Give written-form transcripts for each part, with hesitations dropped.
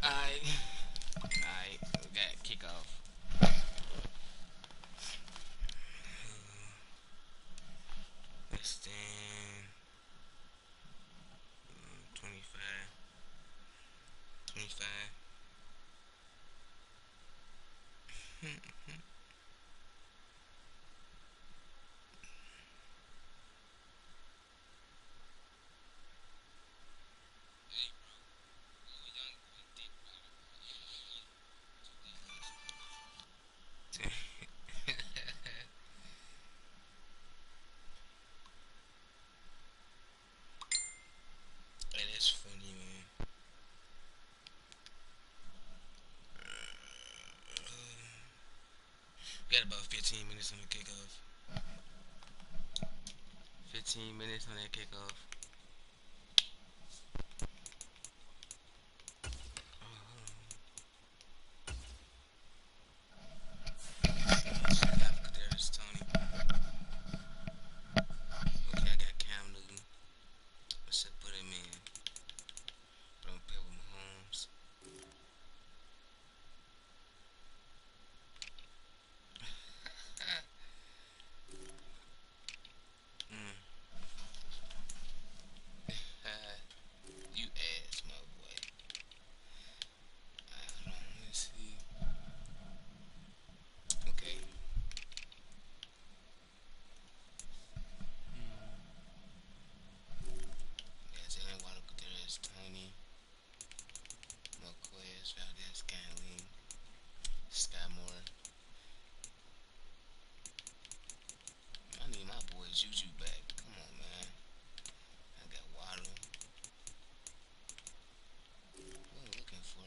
Alright. Alright. We got kickoff. Less than 25. 25. Hey, that's funny, man. We got about 15 minutes on the kickoff. 15 minutes on that kickoff. There's Tony. Okay, I got Cam Newton. I should put him in. But I'm play with Mahomes. Mm. You ass, my boy. Hold on, let's see. Okay. Yeah, Jalen Waddle, there's Tony. Marquez, Valdez, Scantling, Sky Moore. I need my boy Juju back. Come on, man. I got Waddle. What I'm looking for?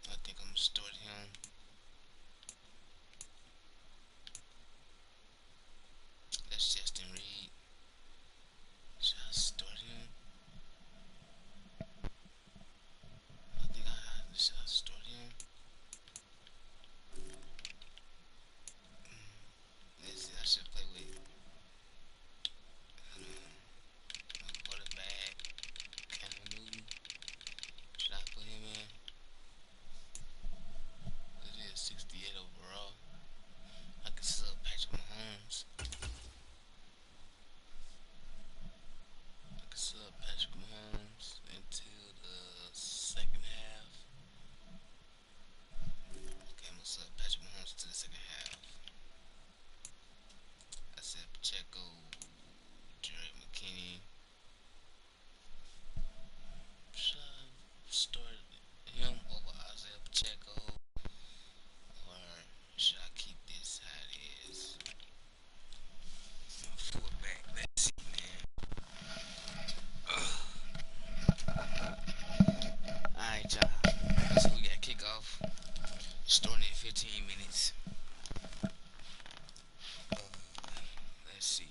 I think I'm gonna start him. That's Justin Reed. Should I start him? Should I start him? Let's see. I should play with my quarterback, Cam Newton. Should I put him in? It is 68 overall. I can sub Patrick Mahomes. I can sub Patrick Mahomes until the second half. Okay, I'm gonna sub Patrick Mahomes until the second half. I said Pacheco, Jared McKinney. Should I start him over Isaiah Pacheco, or should I keep this how it is? My fullback. Let's see, man. Alright, y'all. So we got kickoff starting in 15 minutes. Uh, let's see.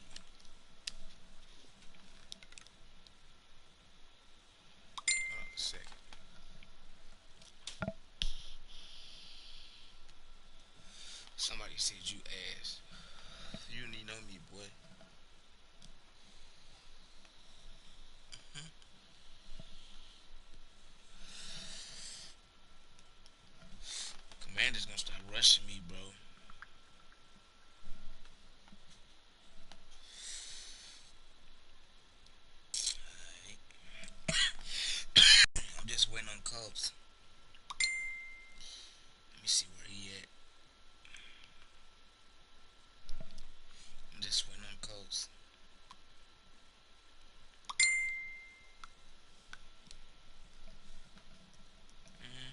Hold on a second. Somebody said you ass. You need know me, boy. Commander's gonna start rushing me, bro. I'm just waiting on Colts. Let me see where he at. I'm just waiting on Colts. Mm,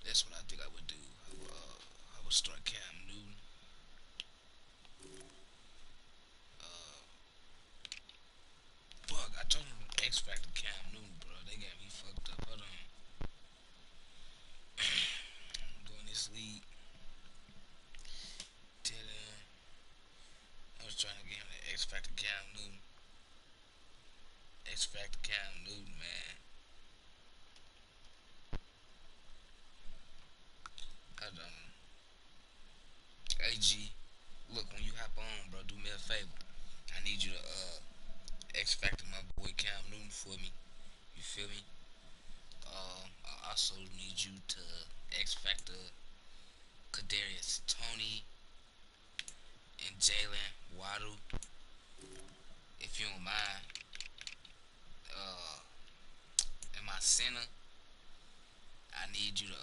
that's what I think I would do. I would start Cam Newton. Uh, Fuck, I told him X Factor Cam Newton, bro. They got me fucked up. Hold on. I'm doing this league. Factor Cam Newton. X Factor Cam Newton, man. I don't. AG, look, when you hop on, bro, do me a favor. I need you to X Factor my boy Cam Newton for me. You feel me? I also need you to X Factor Kadarius Tony and Jalen Waddle, if you don't mind. Uh, in my center, I need you to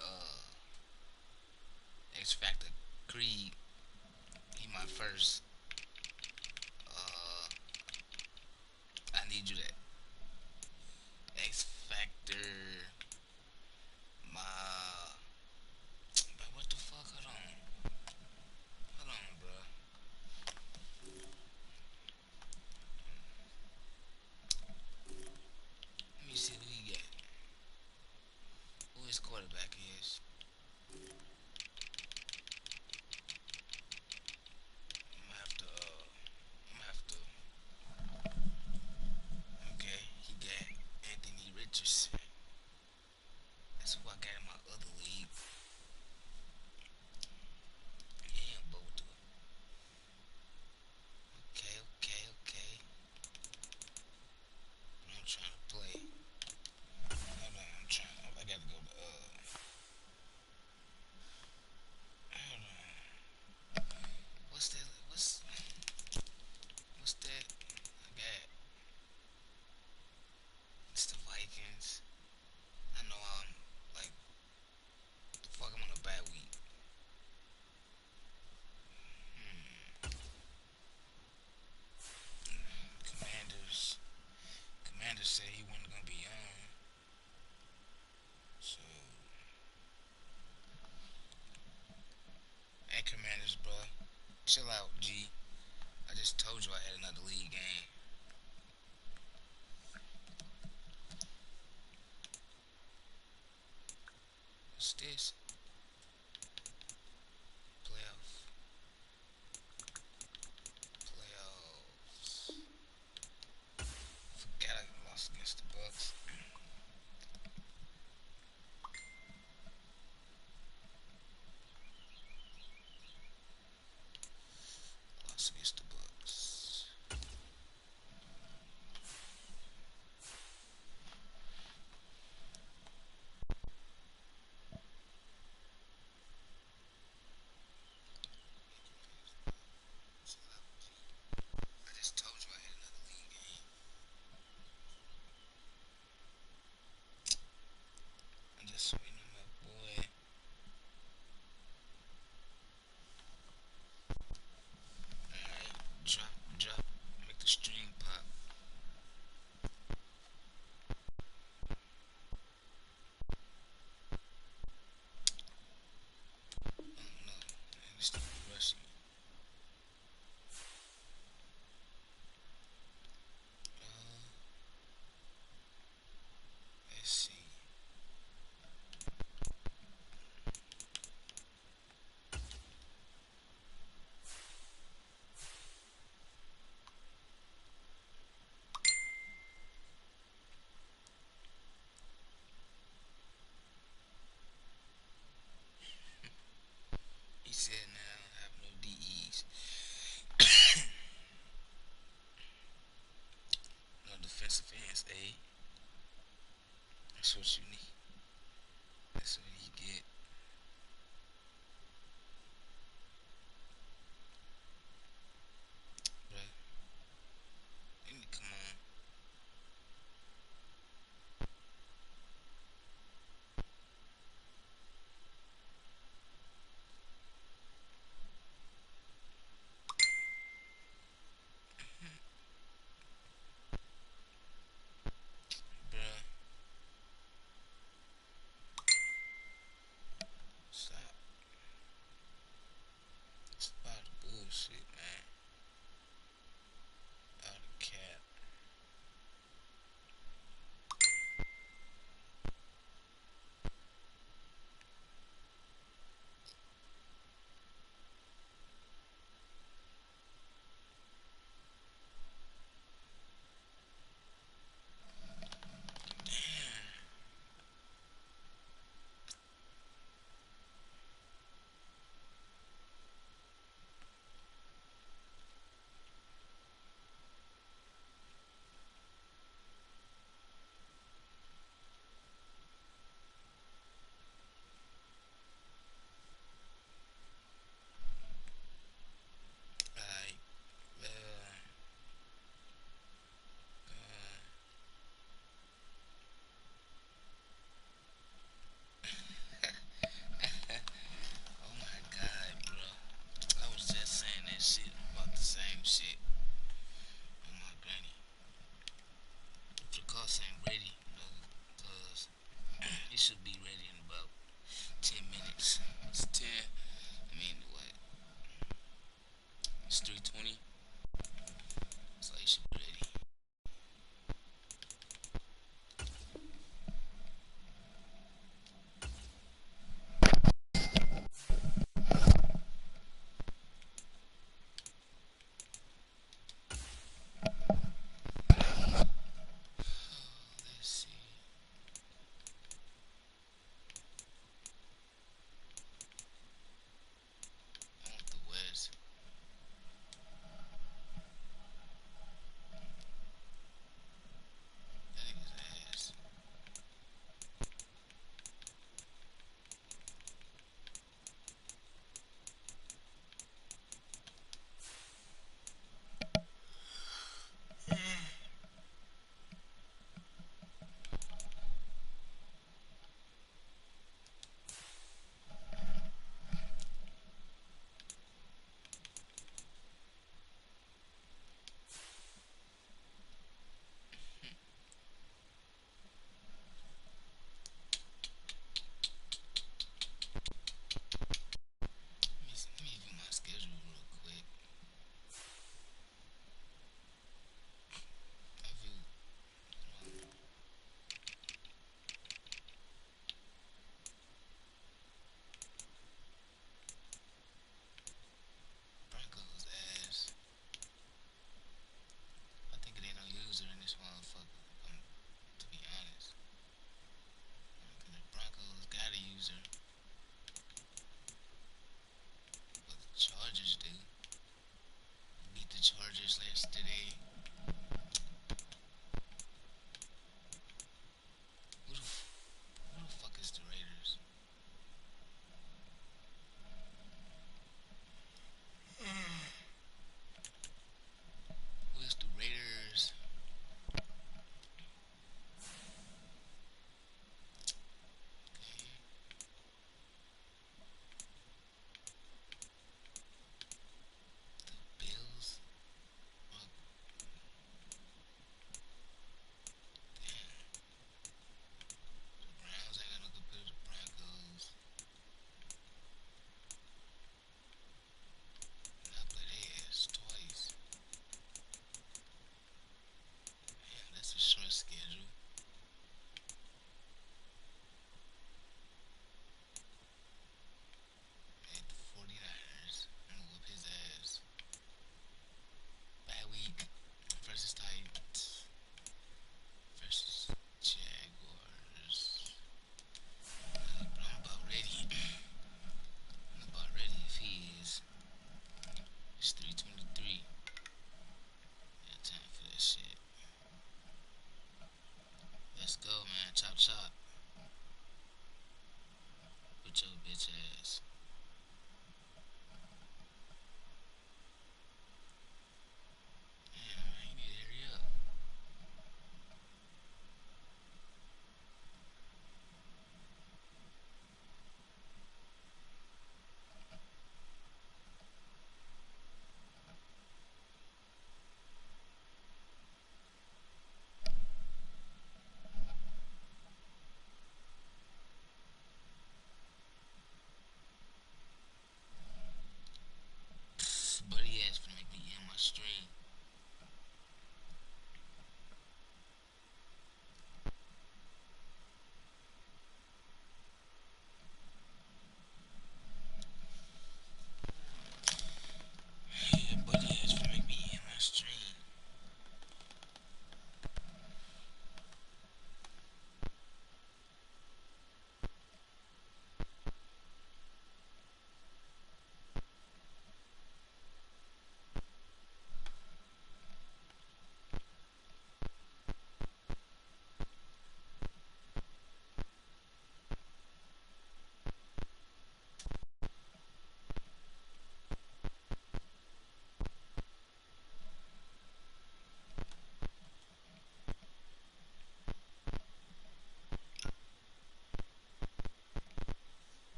X Factor Creed. He my first. Uh, I need you to X Factor my. Bro, what the fuck? Hold on, bro. Let me see who he got. Who his quarterback is. I'm gonna have to. I'm gonna have to. Okay, he got Anthony Richardson. That's who I got in my other league. Yeah, both. Okay, okay, okay. I'm trying to play. Hold on, I'm trying. I gotta go to. Hold on. What's that? What's that? I got. It's the Vikings. I know I'm like. The fuck, I'm on a bad week. Hmm. Commanders. Commanders said he wasn't gonna be on. So. Hey, Commanders, bro. Chill out, G. I just told you I had another league game. What's this? Playoff. Playoffs. Forgot I lost against the Bucks. Lost against the Bucks.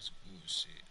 That's bullshit.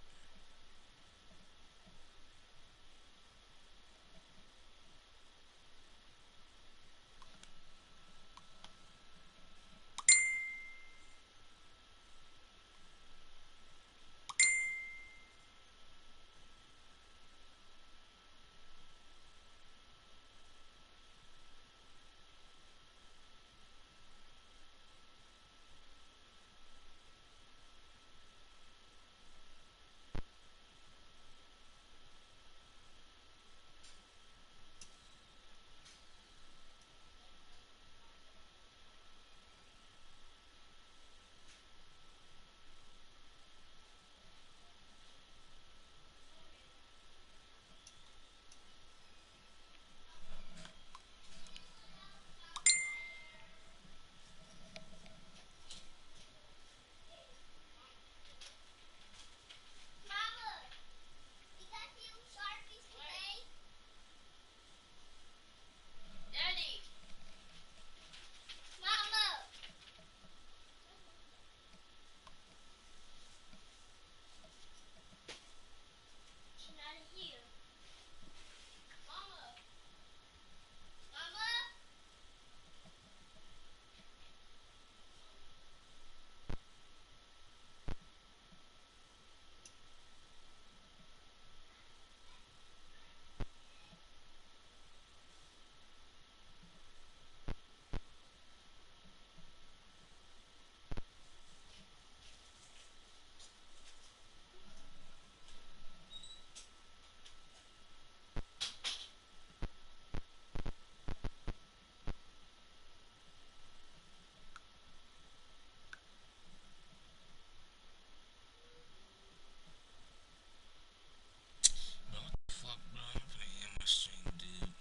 Bro, what the fuck, bro? I'm finna end my stream, dude.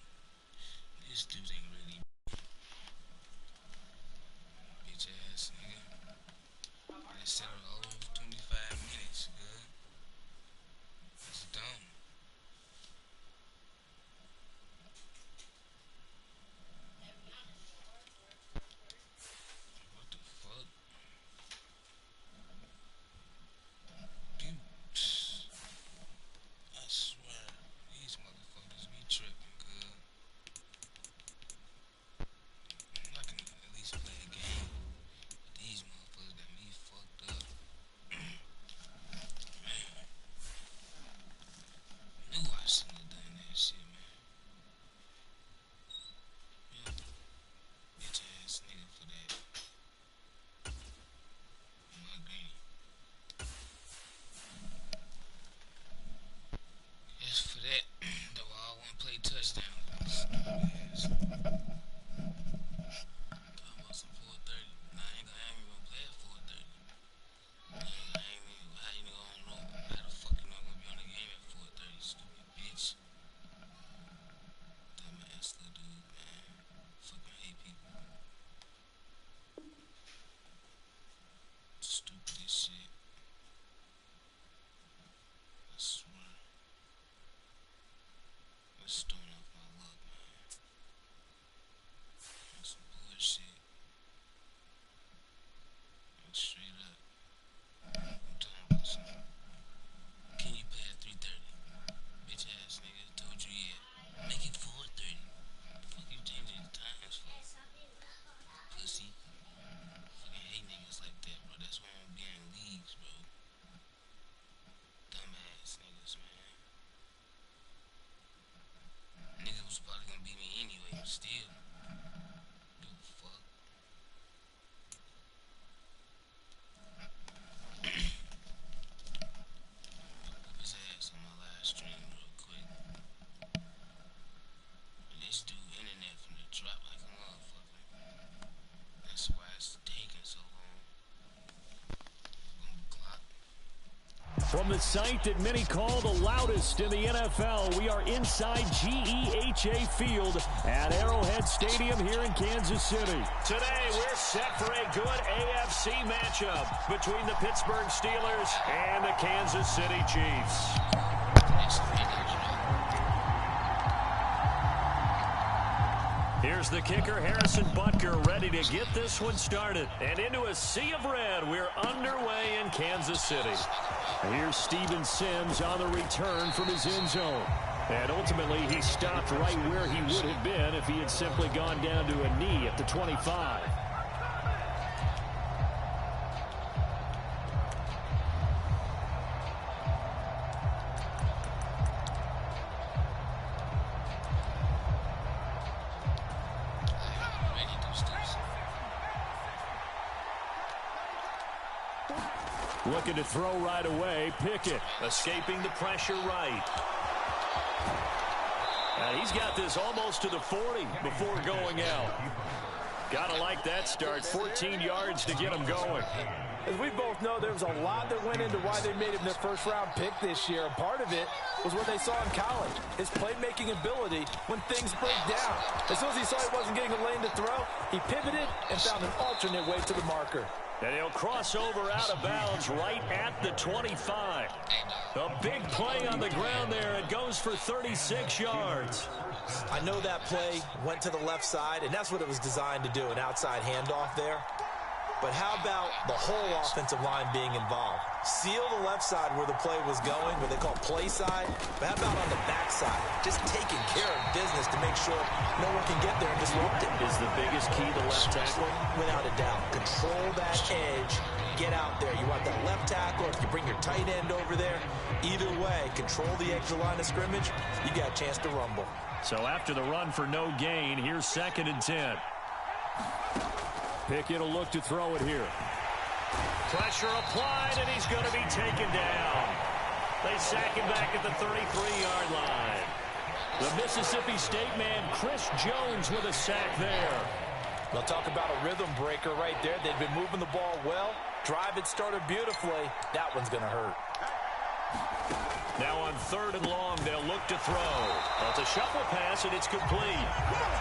This dude ain't really bitch ass nigga. They settled over 25 minutes, good. That's dumb. What the fuck? You, I swear, these motherfuckers be tripping, good. I can at least play a game. But these motherfuckers got me fucked up. Man, knew I shouldn't have done that shit, man. Yeah, bitch ass nigga for that. My granny. Just for that, though I want to play touchdowns. Almost at 4:30. Nah, I ain't gonna play at 4:30. I ain't even, how you gonna know? How the fuck you not gonna be on the game at 4:30, stupid bitch? Dumbass little dude, man. Fucking hate people. Stupid as shit. I swear. That's throwing off my luck, man. That's some bullshit. Like, straight up. I'm talking about something. Can you play at 3:30? Bitch ass nigga told you yeah. Make it 4:30. Fuck you changing the times for? Pussy. Fucking hate niggas like that, bro. That's why I'm being in leagues, bro. Dumbass niggas, man. Niggas was probably gonna beat me anyway, but still. Give a fuck. Whoop his ass on my last stream real quick. And this dude internet finna drop like a motherfucker. That's why it's taking so long. Clock. From the site that many call the loudest in the NFL, we are inside GEHA Field at Arrowhead Stadium here in Kansas City. Today, we're set for a good AFC matchup between the Pittsburgh Steelers and the Kansas City Chiefs. Here's the kicker, Harrison Butker, ready to get this one started. And into a sea of red, we're underway in Kansas City. Here's Steven Sims on the return from his end zone. And ultimately, he stopped right where he would have been if he had simply gone down to a knee at the 25. Looking to throw right away. Pickett escaping the pressure right. And he's got this almost to the 40 before going out. Gotta like that start. 14 yards to get him going. As we both know, there was a lot that went into why they made him their first-round pick this year. And part of it was what they saw in college, his playmaking ability when things break down. As soon as he saw he wasn't getting a lane to throw, he pivoted and found an alternate way to the marker. And he'll cross over out of bounds right at the 25. A big play on the ground there. It goes for 36 yards. I know that play went to the left side, and that's what it was designed to do, an outside handoff there. But how about the whole offensive line being involved? Seal the left side where the play was going, what they call play side. But how about on the back side? Just taking care of business to make sure no one can get there and disrupt it. Is the biggest key the left tackle? Without a doubt. Control that edge. Get out there. You want that left tackle, if you bring your tight end over there. Either way, control the edge of the line of scrimmage. You got a chance to rumble. So after the run for no gain, here's 2nd and 10. Pickett will look to throw it here. Pressure applied, and he's going to be taken down. They sack him back at the 33-yard line. The Mississippi State man, Chris Jones, with a sack there. They'll talk about a rhythm breaker right there. They've been moving the ball well. Drive it started beautifully. That one's going to hurt. Now on 3rd and long, they'll look to throw. That's a shuffle pass, and it's complete.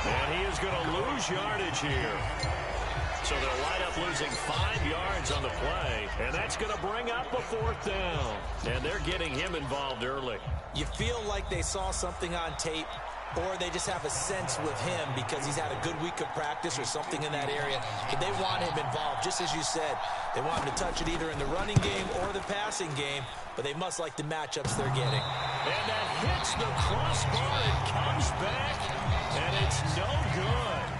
And he is going to lose yardage here. So they'll wind up losing 5 yards on the play, and that's going to bring up a 4th down. And they're getting him involved early. You feel like they saw something on tape, or they just have a sense with him because he's had a good week of practice or something in that area. But they want him involved, just as you said. They want him to touch it either in the running game or the passing game, but they must like the matchups they're getting. And that hits the crossbar and comes back, and it's no good.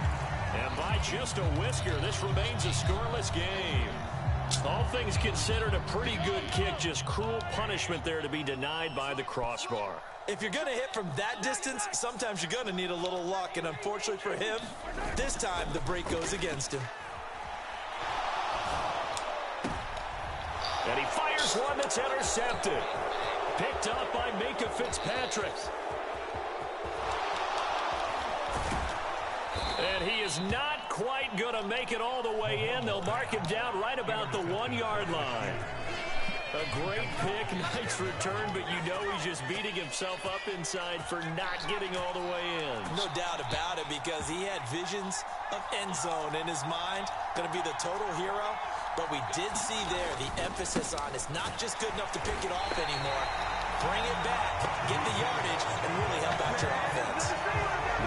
And by just a whisker, this remains a scoreless game. All things considered, a pretty good kick, just cruel punishment there to be denied by the crossbar. If you're going to hit from that distance, sometimes you're going to need a little luck. And unfortunately for him, this time the break goes against him. And he fires one that's intercepted. Picked up by Micah Fitzpatrick. And he is not quite going to make it all the way in. They'll mark him down right about the 1-yard line. A great pick, nice return, but you know he's just beating himself up inside for not getting all the way in. No doubt about it, because he had visions of end zone in his mind. Going to be the total hero. But we did see there the emphasis on it's not just good enough to pick it off anymore. Bring it back, get the yardage, and really help out your offense.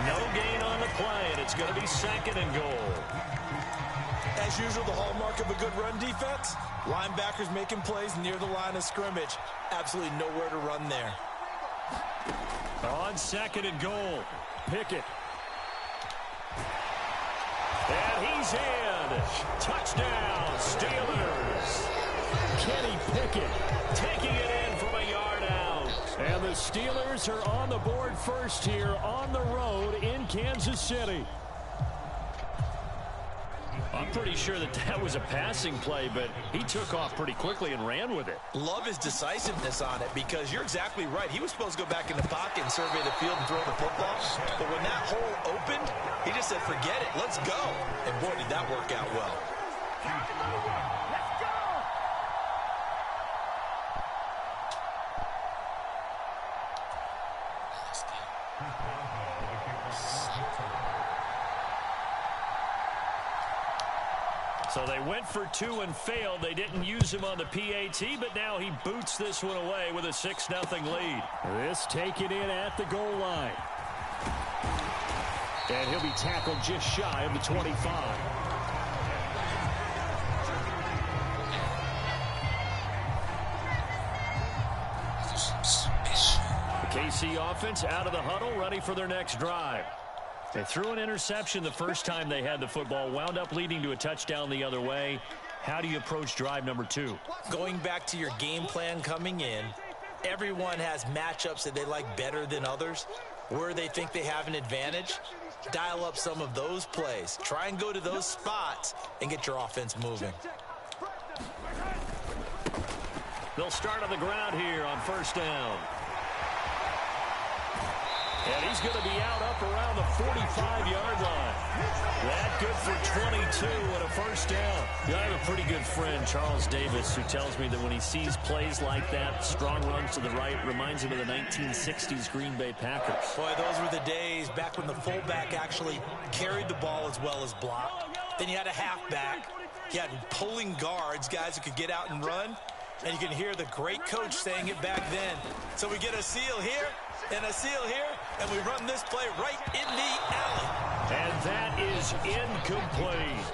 No gain on the play, and it's going to be 2nd and goal. As usual, the hallmark of a good run defense, linebackers making plays near the line of scrimmage. Absolutely nowhere to run there. On 2nd and goal, Pickett. And he's in. Touchdown, Steelers. Kenny Pickett taking it in from a yard out. And the Steelers are on the board first here on the road in Kansas City. I'm pretty sure that was a passing play, but he took off pretty quickly and ran with it. Love his decisiveness on it, because you're exactly right. He was supposed to go back in the pocket and survey the field and throw the football. But when that hole opened, he just said, forget it, let's go. And boy, did that work out well. So they went for 2 and failed. They didn't use him on the PAT, but now he boots this one away with a 6-0 lead. This taken in at the goal line. And he'll be tackled just shy of the 25. KC offense out of the huddle, ready for their next drive. They threw an interception the first time they had the football, wound up leading to a touchdown the other way. How do you approach drive number 2? Going back to your game plan coming in, everyone has matchups that they like better than others. Where they think they have an advantage, dial up some of those plays. Try and go to those spots and get your offense moving. They'll start on the ground here on first down. And he's going to be out up around the 45-yard line. That good for 22 and a first down. I have a pretty good friend, Charles Davis, who tells me that when he sees plays like that, strong runs to the right, reminds him of the 1960s Green Bay Packers. Boy, those were the days back when the fullback actually carried the ball as well as blocked. Then you had a halfback. You had pulling guards, guys who could get out and run. And you can hear the great coach saying it back then. So we get a seal here and a seal here, and we run this play right in the alley. And that is incomplete.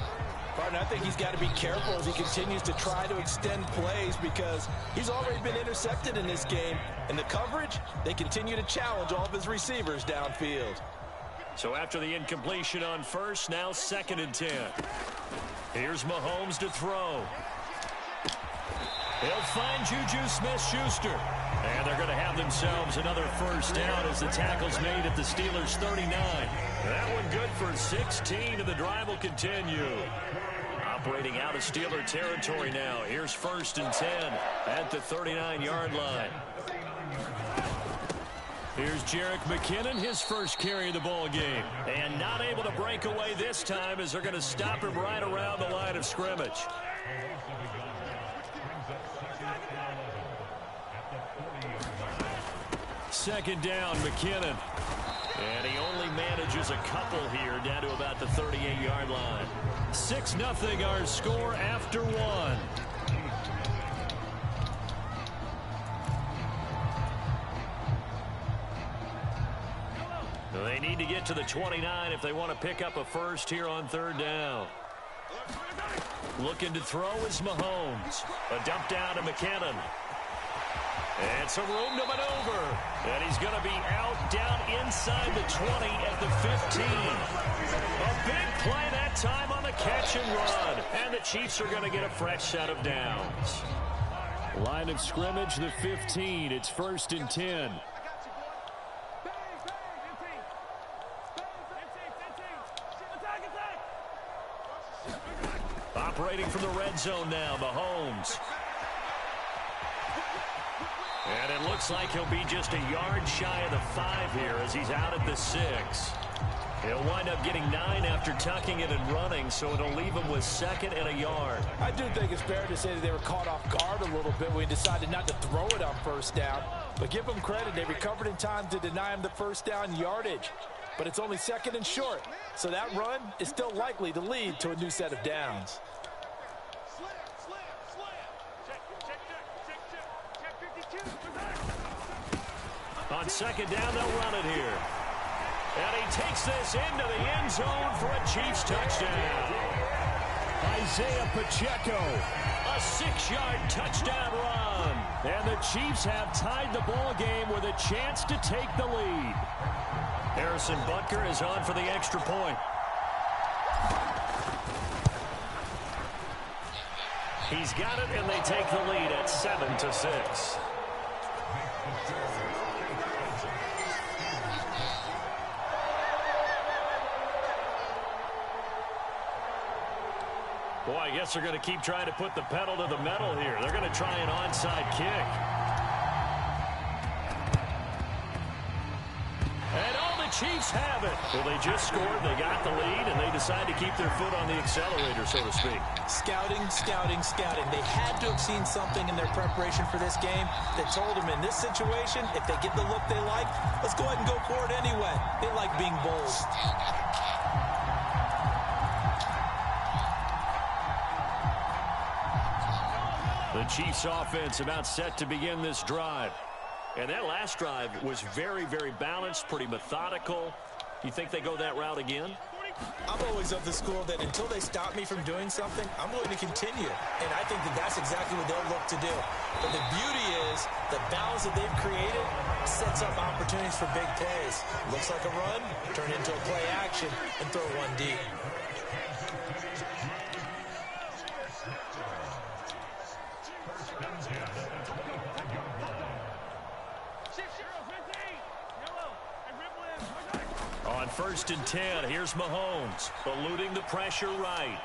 Partner, I think he's got to be careful as he continues to try to extend plays because he's already been intercepted in this game. And the coverage, they continue to challenge all of his receivers downfield. So after the incompletion on first, now 2nd and 10. Here's Mahomes to throw. He'll find Juju Smith-Schuster. And they're going to have themselves another first down as the tackle's made at the Steelers' 39. That one good for 16, and the drive will continue. Operating out of Steeler territory now. Here's 1st and 10 at the 39-yard line. Here's Jerick McKinnon, his first carry of the ball game. And not able to break away this time as they're going to stop him right around the line of scrimmage. Second down, McKinnon. And he only manages a couple here down to about the 38-yard line. 6-0 our score after 1. They need to get to the 29 if they want to pick up a first here on 3rd down. Looking to throw is Mahomes. A dump down to McKinnon. And some room to maneuver. And he's going to be out down inside the 20 at the 15. A big play that time on the catch and run. And the Chiefs are going to get a fresh set of downs. Line of scrimmage, the 15. It's 1st and 10. Operating from the red zone now, Mahomes. And it looks like he'll be just a yard shy of the 5 here as he's out at the 6. He'll wind up getting 9 after tucking it and running, so it'll leave him with 2nd and a yard. I do think it's fair to say that they were caught off guard a little bit when he decided not to throw it on 1st down. But give them credit, they recovered in time to deny him the 1st down yardage. But it's only 2nd and short, so that run is still likely to lead to a new set of downs. On 2nd down, they'll run it here. And he takes this into the end zone for a Chiefs touchdown. Isaiah Pacheco, a 6-yard touchdown run. And the Chiefs have tied the ball game with a chance to take the lead. Harrison Butker is on for the extra point. He's got it, and they take the lead at 7-6. Boy, I guess they're going to keep trying to put the pedal to the metal here. They're going to try an onside kick. And all the Chiefs have it. Well, they just scored, they got the lead, and they decide to keep their foot on the accelerator, so to speak. Scouting, scouting, scouting. They had to have seen something in their preparation for this game that told them in this situation, if they get the look they like, let's go ahead and go for it anyway. They like being bold. The Chiefs offense about set to begin this drive. And that last drive was very, very balanced, pretty methodical. You think they go that route again? I'm always of the school that until they stop me from doing something, I'm going to continue. And I think that that's exactly what they'll look to do. But the beauty is is the balance that they've created sets up opportunities for big plays. Looks like a run, turn into a play action, and throw one deep. On 1st and 10, here's Mahomes, eluding the pressure right.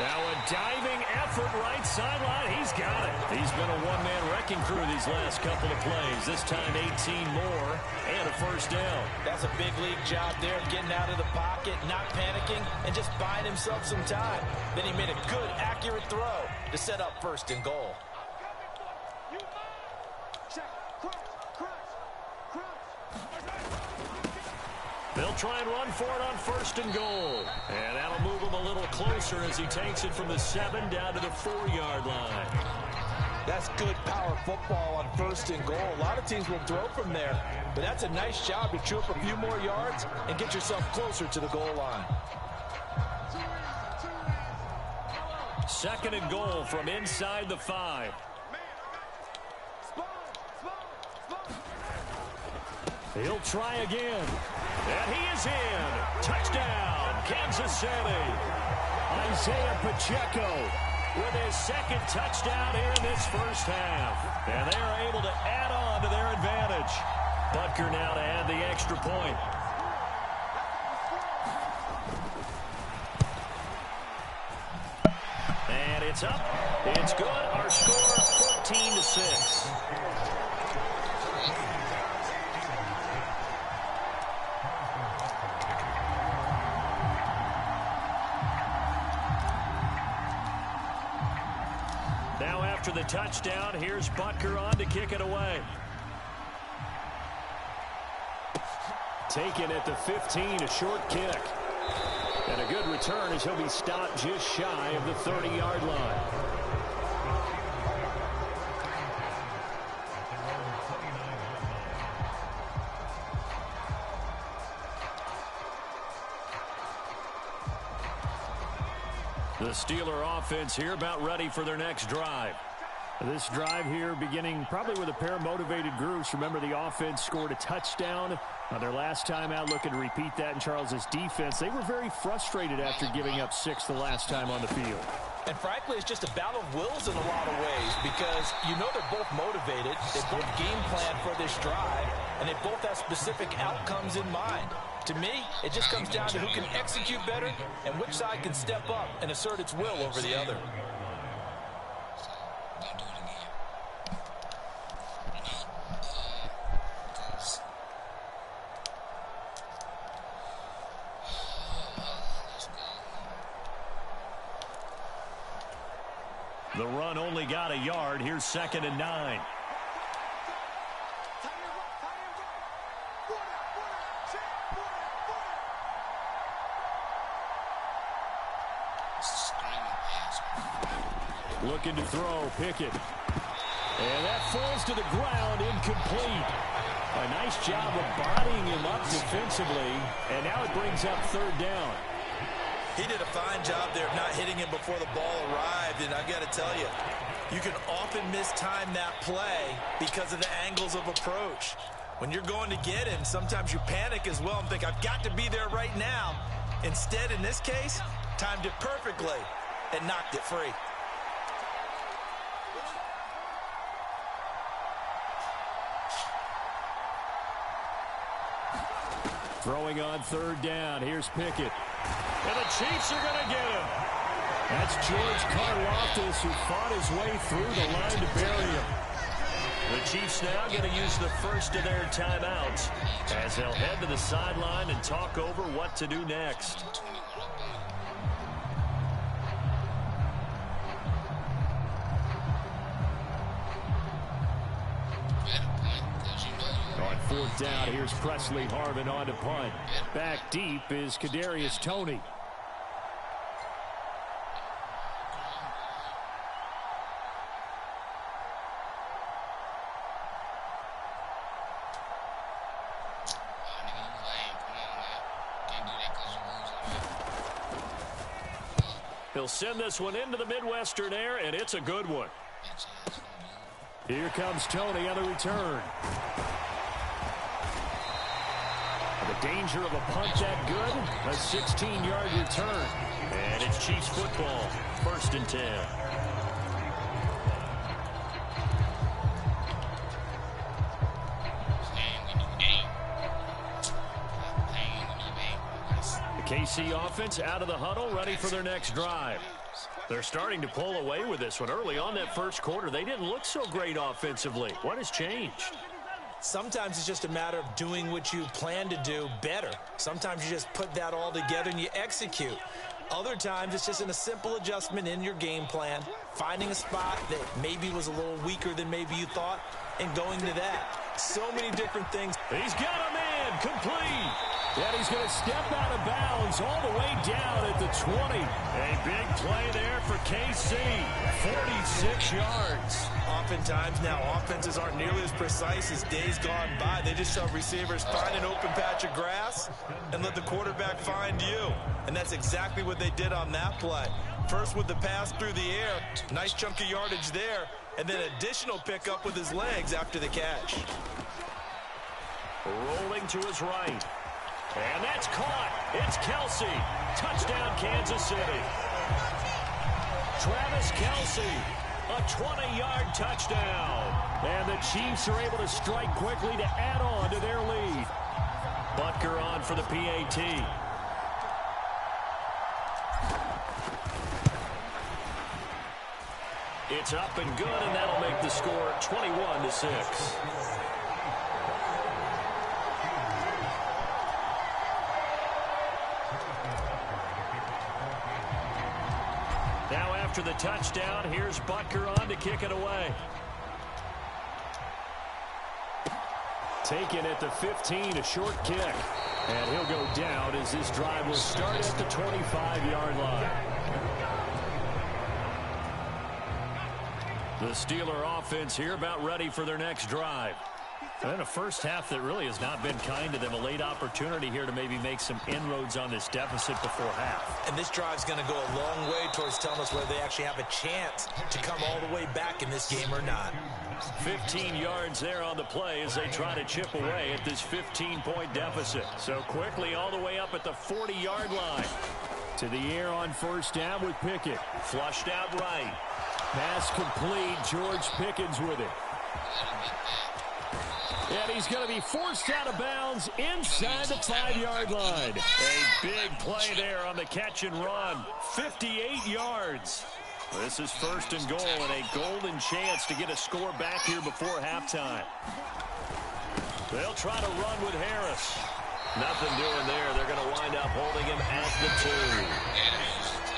Now a diving effort right sideline. He's got it. He's been a one-man wrecking crew these last couple of plays. This time 18 more and a first down. That's a big league job there, getting out of the pocket, not panicking, and just buying himself some time. Then he made a good, accurate throw to set up 1st and goal. They'll try and run for it on 1st and goal. And that'll move him a little closer as he takes it from the 7 down to the 4-yard line. That's good power football on 1st and goal. A lot of teams will throw from there, but that's a nice job to chew up a few more yards and get yourself closer to the goal line. 2nd and goal from inside the 5. He'll try again. And he is in. Touchdown, Kansas City. Isaiah Pacheco with his 2nd touchdown here in this first half. And they are able to add on to their advantage. Butker now to add the extra point. And it's up. It's good. Our score 14-6. Now after the touchdown, here's Butker on to kick it away. Taken at the 15, a short kick. And a good return as he'll be stopped just shy of the 30-yard line. The Steeler offense here about ready for their next drive. This drive here beginning probably with a pair of motivated groups. Remember, the offense scored a touchdown on their last time out. Looking to repeat that in Charles's defense. They were very frustrated after giving up 6 the last time on the field. And frankly, it's just a battle of wills in a lot of ways because you know they're both motivated. They both game plan for this drive, and they both have specific outcomes in mind. To me, it just comes down to who can execute better and which side can step up and assert its will over the other. The run only got a yard. Here's 2nd and 9. Looking to throw, Pickett. And that falls to the ground, incomplete. A nice job of bodying him up defensively, and now it brings up 3rd down. He did a fine job there of not hitting him before the ball arrived, and I've got to tell you, you can often mistime that play because of the angles of approach. When you're going to get him, sometimes you panic as well and think, I've got to be there right now. Instead, in this case, timed it perfectly and knocked it free. Throwing on 3rd down. Here's Pickett. And the Chiefs are going to get him. That's George Karlaftis, who fought his way through the line to bury him. The Chiefs now going to use the first of their timeouts as they'll head to the sideline and talk over what to do next. On 4th down, here's Presley Harvin on to punt. Back deep is Kadarius Toney. He'll send this one into the Midwestern air, and it's a good one. Here comes Tony on the return. The danger of a punt that good, a 16-yard return. And it's Chiefs football, 1st and 10. The KC offense out of the huddle, ready for their next drive. They're starting to pull away with this one. Early on that first quarter, they didn't look so great offensively. What has changed? Sometimes it's just a matter of doing what you plan to do better. Sometimes you just put that all together and you execute. Other times it's just in a simple adjustment in your game plan, finding a spot that maybe was a little weaker than maybe you thought, and going to that. So many different things. He's got a man, complete. And he's going to step out of bounds all the way down at the 20. A big play there for KC, 46 yards. Oftentimes now offenses aren't nearly as precise as days gone by. They just have receivers find an open patch of grass and let the quarterback find you. And that's exactly what they did on that play. First with the pass through the air, nice chunk of yardage there, and then additional pickup with his legs after the catch. Rolling to his right. And that's caught. It's Kelsey. Touchdown, Kansas City. Travis Kelsey, a 20-yard touchdown. And the Chiefs are able to strike quickly to add on to their lead. Butker on for the PAT. It's up and good, and that'll make the score 21-6. Now after the touchdown, here's Butker on to kick it away. Taken at the 15, a short kick. And he'll go down as this drive will start at the 25-yard line. The Steeler offense here about ready for their next drive. And a first half that really has not been kind to them. A late opportunity here to maybe make some inroads on this deficit before half. And this drive's going to go a long way towards telling us whether they actually have a chance to come all the way back in this game or not. 15 yards there on the play as they try to chip away at this 15-point deficit. So quickly all the way up at the 40-yard line. To the air on first down with Pickett. Flushed out right. Pass complete. George Pickens with it. And he's going to be forced out of bounds inside the 5-yard line. A big play there on the catch and run. 58 yards. This is first and goal and a golden chance to get a score back here before halftime. They'll try to run with Harris. Nothing doing there. They're going to wind up holding him at the 2.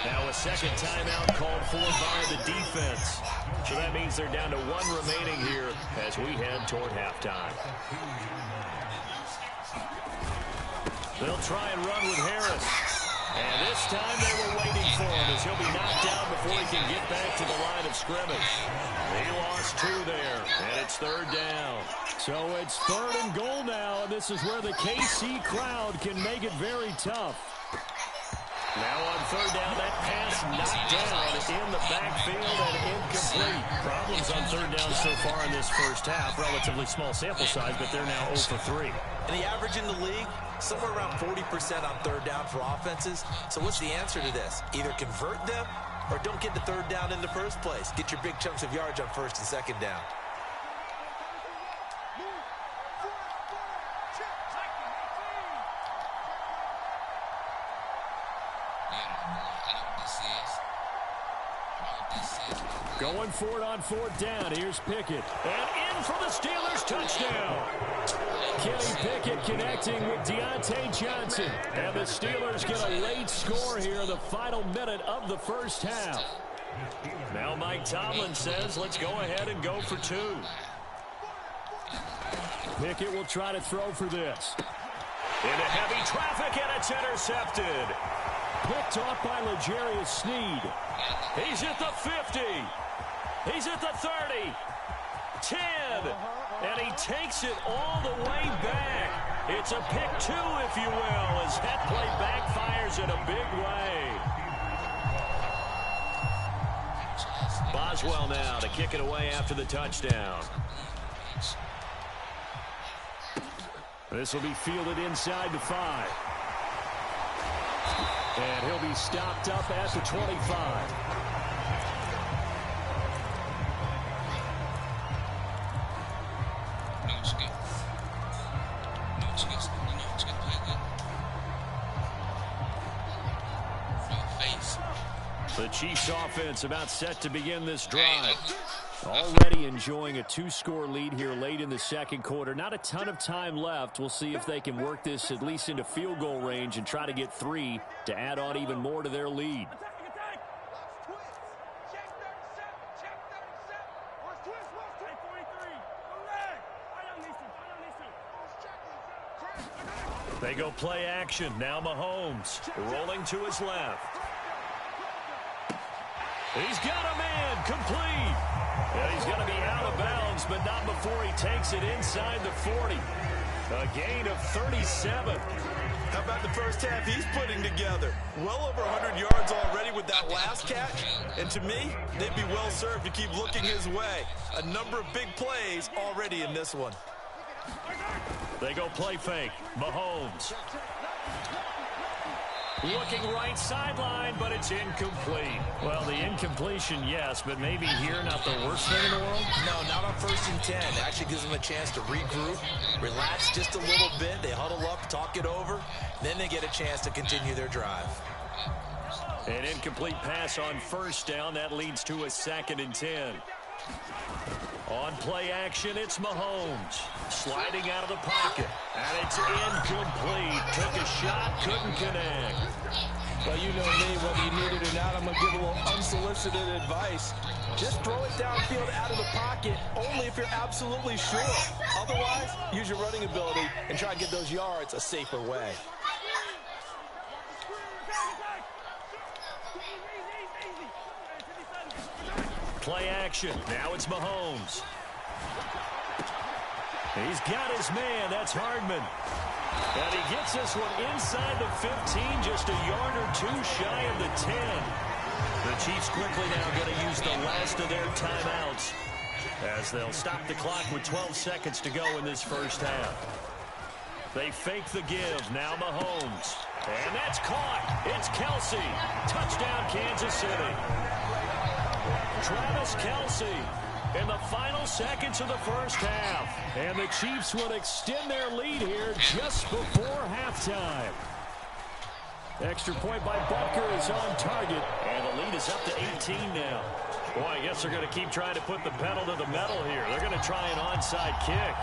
Now a second timeout called for by the defense. So that means they're down to 1 remaining here as we head toward halftime. They'll try and run with Harris. And this time they were waiting for him as he'll be knocked down before he can get back to the line of scrimmage. He lost 2 there, and it's third down. So it's third and goal now, and this is where the KC crowd can make it very tough. Now on third down, that pass knocked down in the backfield and incomplete. Problems on third down so far in this first half. Relatively small sample size, but they're now 0 for 3. And the average in the league, somewhere around 40% on third down for offenses. So what's the answer to this? Either convert them or don't get the third down in the first place. Get your big chunks of yards on first and second down. Going for it on fourth down. Here's Pickett. And in for the Steelers touchdown. Kenny Pickett connecting with Deontay Johnson. And the Steelers get a late score here in the final minute of the first half. Now Mike Tomlin says, let's go ahead and go for 2. Pickett will try to throw for this. Into heavy traffic, and it's intercepted. Picked off by L'Jarius Sneed. He's at the 50. He's at the 30. 10. And he takes it all the way back. It's a pick 2, if you will, as that play backfires in a big way. Boswell now to kick it away after the touchdown. This will be fielded inside the 5. And he'll be stopped up at the 25. The Chiefs offense about set to begin this drive. Already enjoying a 2-score lead here late in the second quarter. Not a ton of time left. We'll see if they can work this at least into field goal range and try to get 3 to add on even more to their lead. They go play action. Now Mahomes rolling to his left. He's got a man complete. And he's going to be out of bounds, but not before he takes it inside the 40. A gain of 37. How about the first half he's putting together? Well over 100 yards already with that last catch. And to me, they'd be well served to keep looking his way. A number of big plays already in this one. They go play fake. Mahomes. Looking right sideline, but it's incomplete. Well, the incompletion, yes, but maybe here not the worst thing in the world? No, not on 1st and 10. Actually gives them a chance to regroup, relax just a little bit. They huddle up, talk it over. Then they get a chance to continue their drive. An incomplete pass on 1st down. That leads to a 2nd and 10. On play action, it's Mahomes. Sliding out of the pocket. And it's incomplete. Took a shot, couldn't connect. Well, you know me, whether you need it or not, I'm going to give a little unsolicited advice. Just throw it downfield out of the pocket, only if you're absolutely sure. Otherwise, use your running ability and try to get those yards a safer way. Play action. Now it's Mahomes. He's got his man. That's Hardman. And he gets this one inside the 15, just a yard or 2 shy of the 10. The Chiefs quickly now going to use the last of their timeouts as they'll stop the clock with 12 seconds to go in this first half. They fake the give. Now Mahomes. And that's caught. It's Kelsey. Touchdown, Kansas City. Travis Kelsey in the final seconds of the first half. And the Chiefs will extend their lead here just before halftime. Extra point by Butker is on target. And the lead is up to 18 now. Boy, I guess they're going to keep trying to put the pedal to the metal here. They're going to try an onside kick.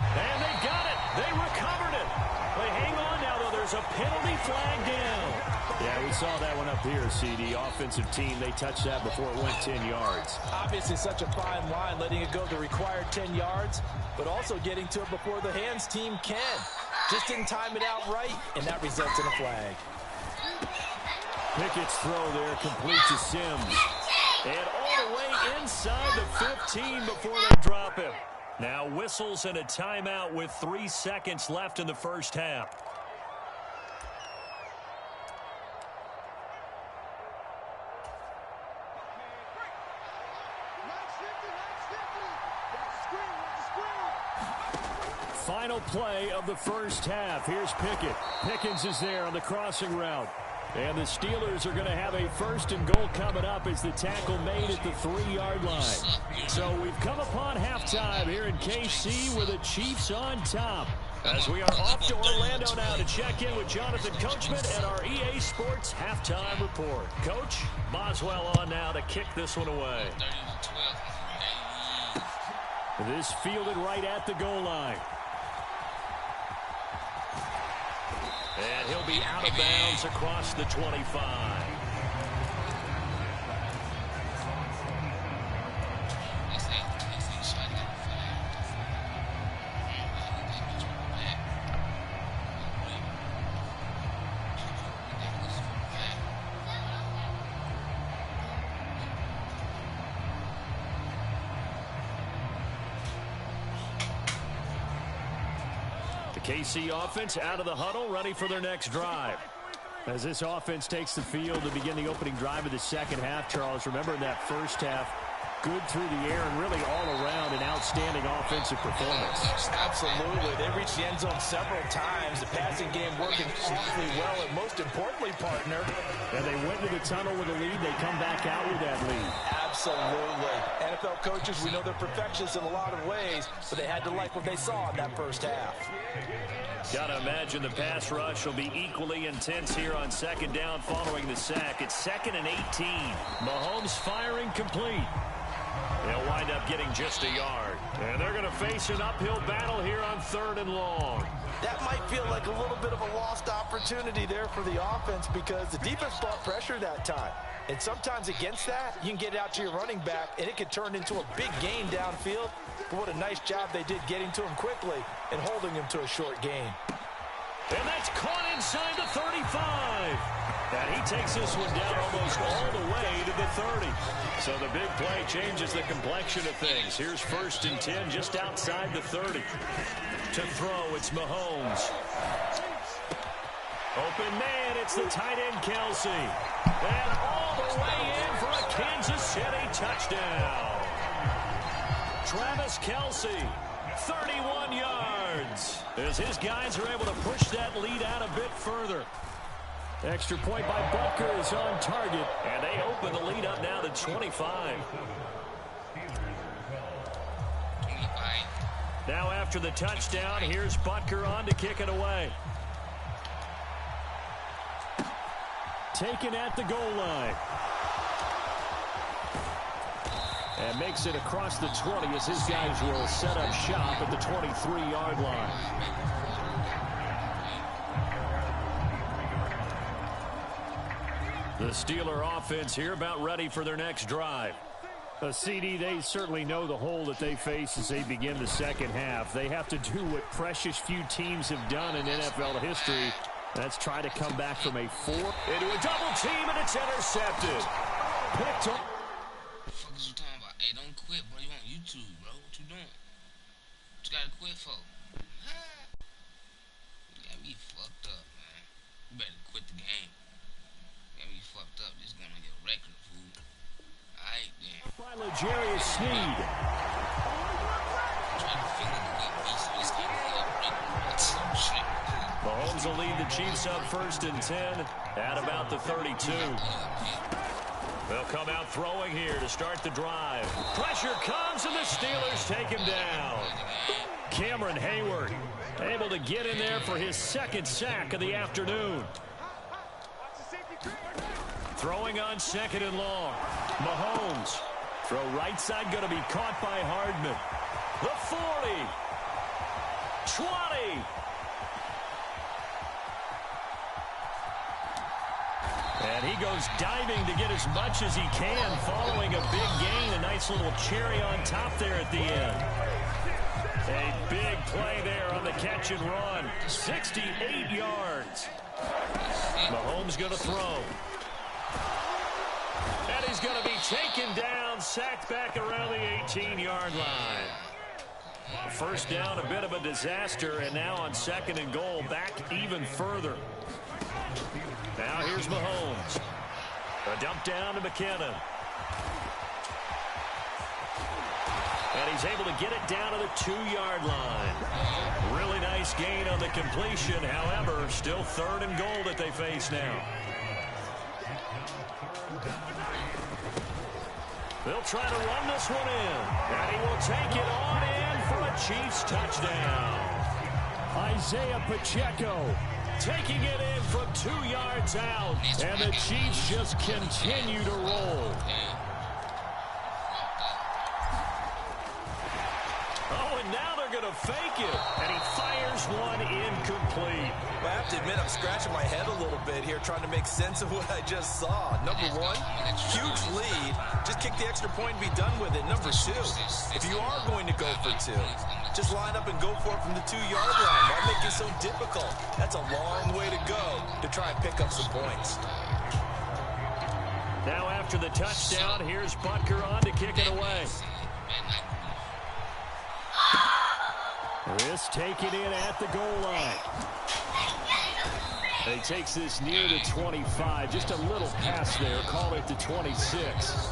And they got it. They recovered it. They hang on now, though. There's a penalty flag down. Yeah, we saw that one up here, CD. Offensive team, they touched that before it went 10 yards. Obviously such a fine line, letting it go the required 10 yards, but also getting to it before the hands team can. Just didn't time it out right, and that results in a flag. Pickett's throw there complete to Sims. And all the way inside the 15 before they drop him. Now whistles and a timeout with 3 seconds left in the first half. Final play of the first half. Here's Pickett. Pickens is there on the crossing route. And the Steelers are going to have a 1st and goal coming up as the tackle made at the 3-yard line. So we've come upon halftime here in KC with the Chiefs on top. As we are off to Orlando now to check in with Jonathan Coachman and our EA Sports halftime report. Coach, Boswell on now to kick this one away. This fielded right at the goal line. And he'll be out of bounds across the 25. KC offense out of the huddle, ready for their next drive. As this offense takes the field to begin the opening drive of the second half, Charles, remember in that first half, good through the air and really all around an outstanding offensive performance. Absolutely. They reached the end zone several times. The passing game working awfully well, and most importantly, partner. And they went to the tunnel with a lead. They come back out with that lead. Absolutely. NFL coaches, we know they're perfectionists in a lot of ways, but they had to like what they saw in that first half. Got to imagine the pass rush will be equally intense here on second down following the sack. It's 2nd and 18. Mahomes firing complete. They'll wind up getting just a yard. And they're going to face an uphill battle here on 3rd and long. That might feel like a little bit of a lost opportunity there for the offense because the defense brought pressure that time. And sometimes against that, you can get it out to your running back, and it can turn into a big gain downfield. But what a nice job they did getting to him quickly and holding him to a short gain. And that's caught inside the 35. And he takes this one down almost all the way to the 30. So the big play changes the complexion of things. Here's 1st and 10 just outside the 30. To throw, it's Mahomes. Open man, it's the tight end, Kelsey. And all the way in for a Kansas City touchdown. Travis Kelsey, 31 yards. As his guys are able to push that lead out a bit further. Extra point by Butker is on target. And they open the lead up now to 25. Now after the touchdown, here's Butker on to kick it away. Taken at the goal line. And makes it across the 20 as his guys will set up shop at the 23-yard line. The Steeler offense here about ready for their next drive. CD, they certainly know the hole that they face as they begin the second half. They have to do what precious few teams have done in NFL history. That's try to come back from a 4 into a double team, and it's intercepted. Picked up. What the fuck is you talking about? Hey, don't quit, bro. You on YouTube, bro. What you doing? What you gotta quit for? You got me fucked up, man. You better quit the game. You got me fucked up. Just going on your record, fool. Alright, then. By L'Jarius Sneed. Trying to figure the good piece of this game. That's some shit. Mahomes will lead the Chiefs up 1st and 10 at about the 32. They'll come out throwing here to start the drive. Pressure comes, and the Steelers take him down. Cameron Hayward able to get in there for his 2nd sack of the afternoon. Throwing on 2nd and long. Mahomes. Throw right side going to be caught by Hardman. The 40. 20. And he goes diving to get as much as he can following a big gain. A nice little cherry on top there at the end. A big play there on the catch and run. 68 yards. Mahomes going to throw. And he's going to be taken down, sacked back around the 18-yard line. First down, a bit of a disaster, and now on 2nd and goal, back even further. Now here's Mahomes. A dump down to McKinnon. And he's able to get it down to the 2-yard line. Really nice gain on the completion. However, still 3rd and goal that they face now. They'll try to run this one in. And he will take it on in for a Chiefs touchdown. Isaiah Pacheco taking it in from 2 yards out. And the Chiefs just continue to roll. Oh, and now they're going to fake it. And he fires one incomplete. Well, I have to admit, I'm scratching my head a little bit here trying to make sense of what I just saw. Number one, huge lead. Just kick the extra point and be done with it. Number two, if you are going to go for 2, just line up and go for it from the 2-yard line. Why make it so difficult? That's a long way to go to try and pick up some points. Now after the touchdown, here's Butker on to kick it away. This taken in at the goal line. He takes this near the 25. Just a little pass there. Call it the 26.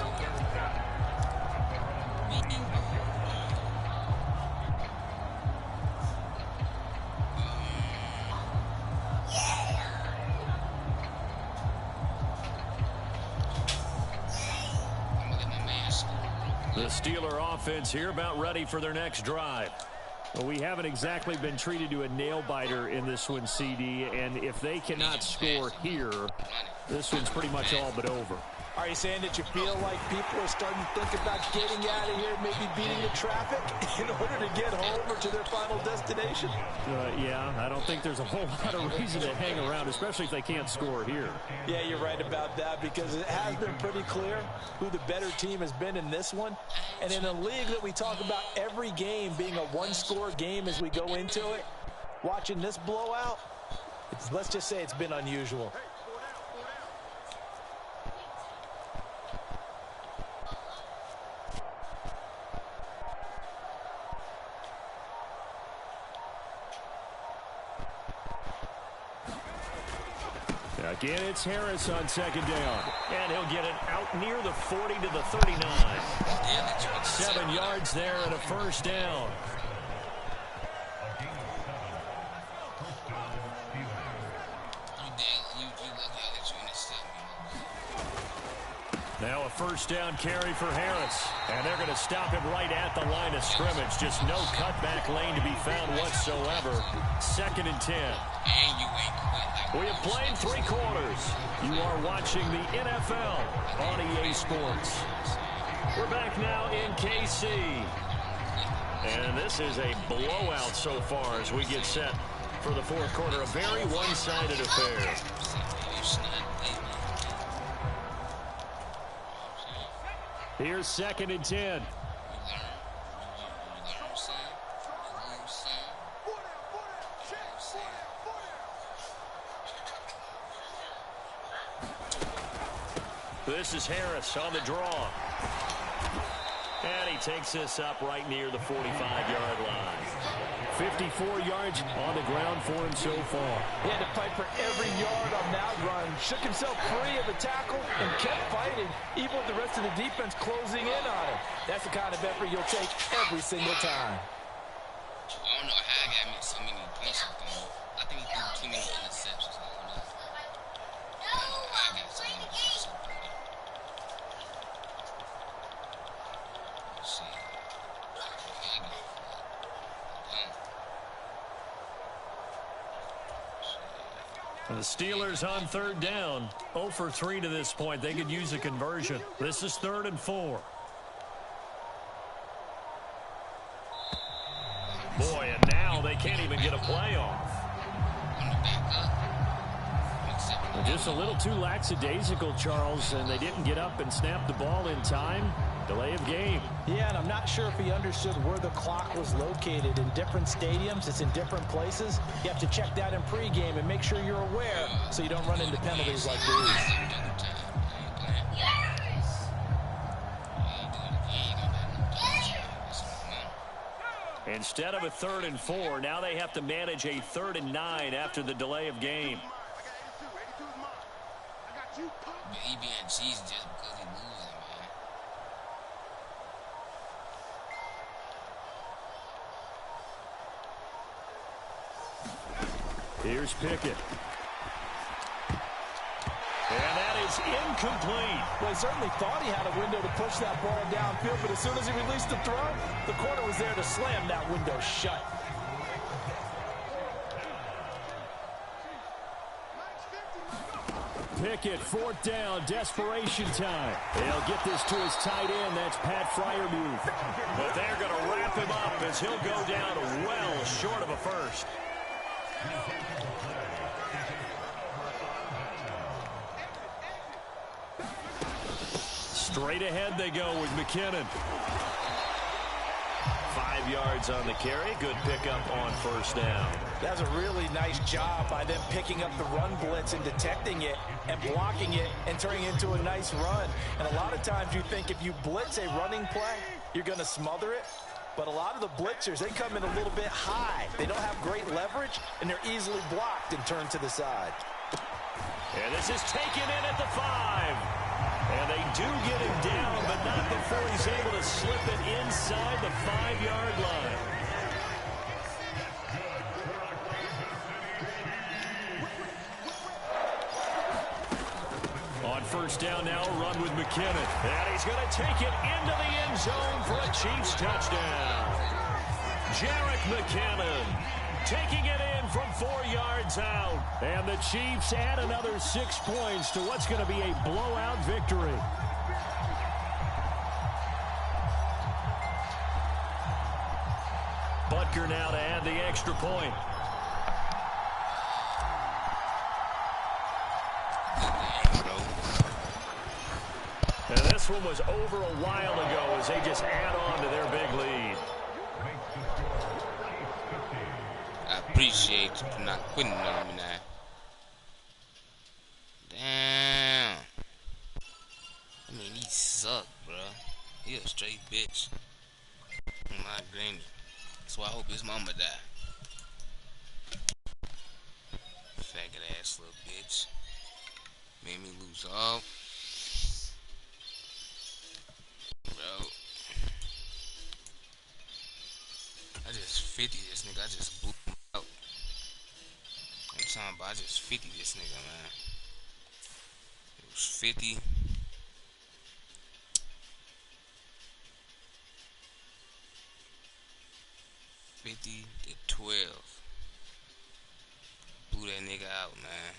The Steeler offense here about ready for their next drive. Well, we haven't exactly been treated to a nail-biter in this one, CD, and if they cannot score here, this one's pretty much all but over. Are you saying that you feel like people are starting to think about getting out of here, maybe beating the traffic in order to get home or to their final destination? Yeah, I don't think there's a whole lot of reason to hang around, especially if they can't score here. Yeah, you're right about that, because it has been pretty clear who the better team has been in this one. And in a league that we talk about every game being a one-score game as we go into it, watching this blowout, let's just say it's been unusual. Again, it's Harris on second down. And he'll get it out near the 40 to the 39. 7 yards there and a first down. Now a first down carry for Harris. And they're going to stop him right at the line of scrimmage. Just no cutback lane to be found whatsoever. 2nd and 10. We have played 3 quarters. You are watching the NFL on EA Sports. We're back now in KC. And this is a blowout so far as we get set for the 4th quarter. A very one-sided affair. Here's 2nd and 10. This is Harris on the draw. And he takes this up right near the 45-yard line. 54 yards on the ground for him so far. He had to fight for every yard on that run. Shook himself free of the tackle and kept fighting, even with the rest of the defense closing in on him. That's the kind of effort you'll take every single time. I don't know how I got so many points off him. I think he threw too many interceptions. I don't know how I got so many points off him. Let's see. The Steelers on 3rd down. 0 for 3 to this point. They could use a conversion. This is 3rd and 4. Boy, and now they can't even get a play off. Just a little too lackadaisical, Charles, and they didn't get up and snap the ball in time. Delay of game. Yeah, and I'm not sure if he understood where the clock was located. In different stadiums, it's in different places. You have to check that in pregame and make sure you're aware so you don't run into penalties like these. Instead of a 3rd and 4, now they have to manage a 3rd and 9 after the delay of game. He being cheesy just because he losing, man. Here's Pickett. And that is incomplete. Well, he certainly thought he had a window to push that ball downfield, but as soon as he released the throw, the corner was there to slam that window shut. Pickett, 4th down, desperation time. They'll get this to his tight end. That's Pat Freiermuth. But they're going to wrap him up as he'll go down well short of a first. Straight ahead they go with McKinnon. 5 yards on the carry. Good pickup on 1st down. That's a really nice job by them picking up the run blitz and detecting it and blocking it and turning it into a nice run. And a lot of times you think if you blitz a running play, you're going to smother it. But a lot of the blitzers, they come in a little bit high. They don't have great leverage, and they're easily blocked and turned to the side. And this is taken in at the 5. And they do get him down, but not before he's able to slip it inside the 5-yard line. On first down now, run with McKinnon. And he's going to take it into the end zone for a Chiefs touchdown. Jerick McKinnon taking it in from 4 yards out. And the Chiefs add another 6 points to what's going to be a blowout victory. Butker now to add the extra point. And this one was over a while ago as they just add on to their big lead. I appreciate you for not quitting on me now. Damn. I mean, he suck, bro. He a straight bitch. My granny. That's why I hope his mama die. Faggot ass little bitch. Made me lose all. Bro. I just 50 this nigga. I just blew him out. I'm talking about I just 50 this nigga, man. It was 50. 50 to 12. Blew that nigga out, man.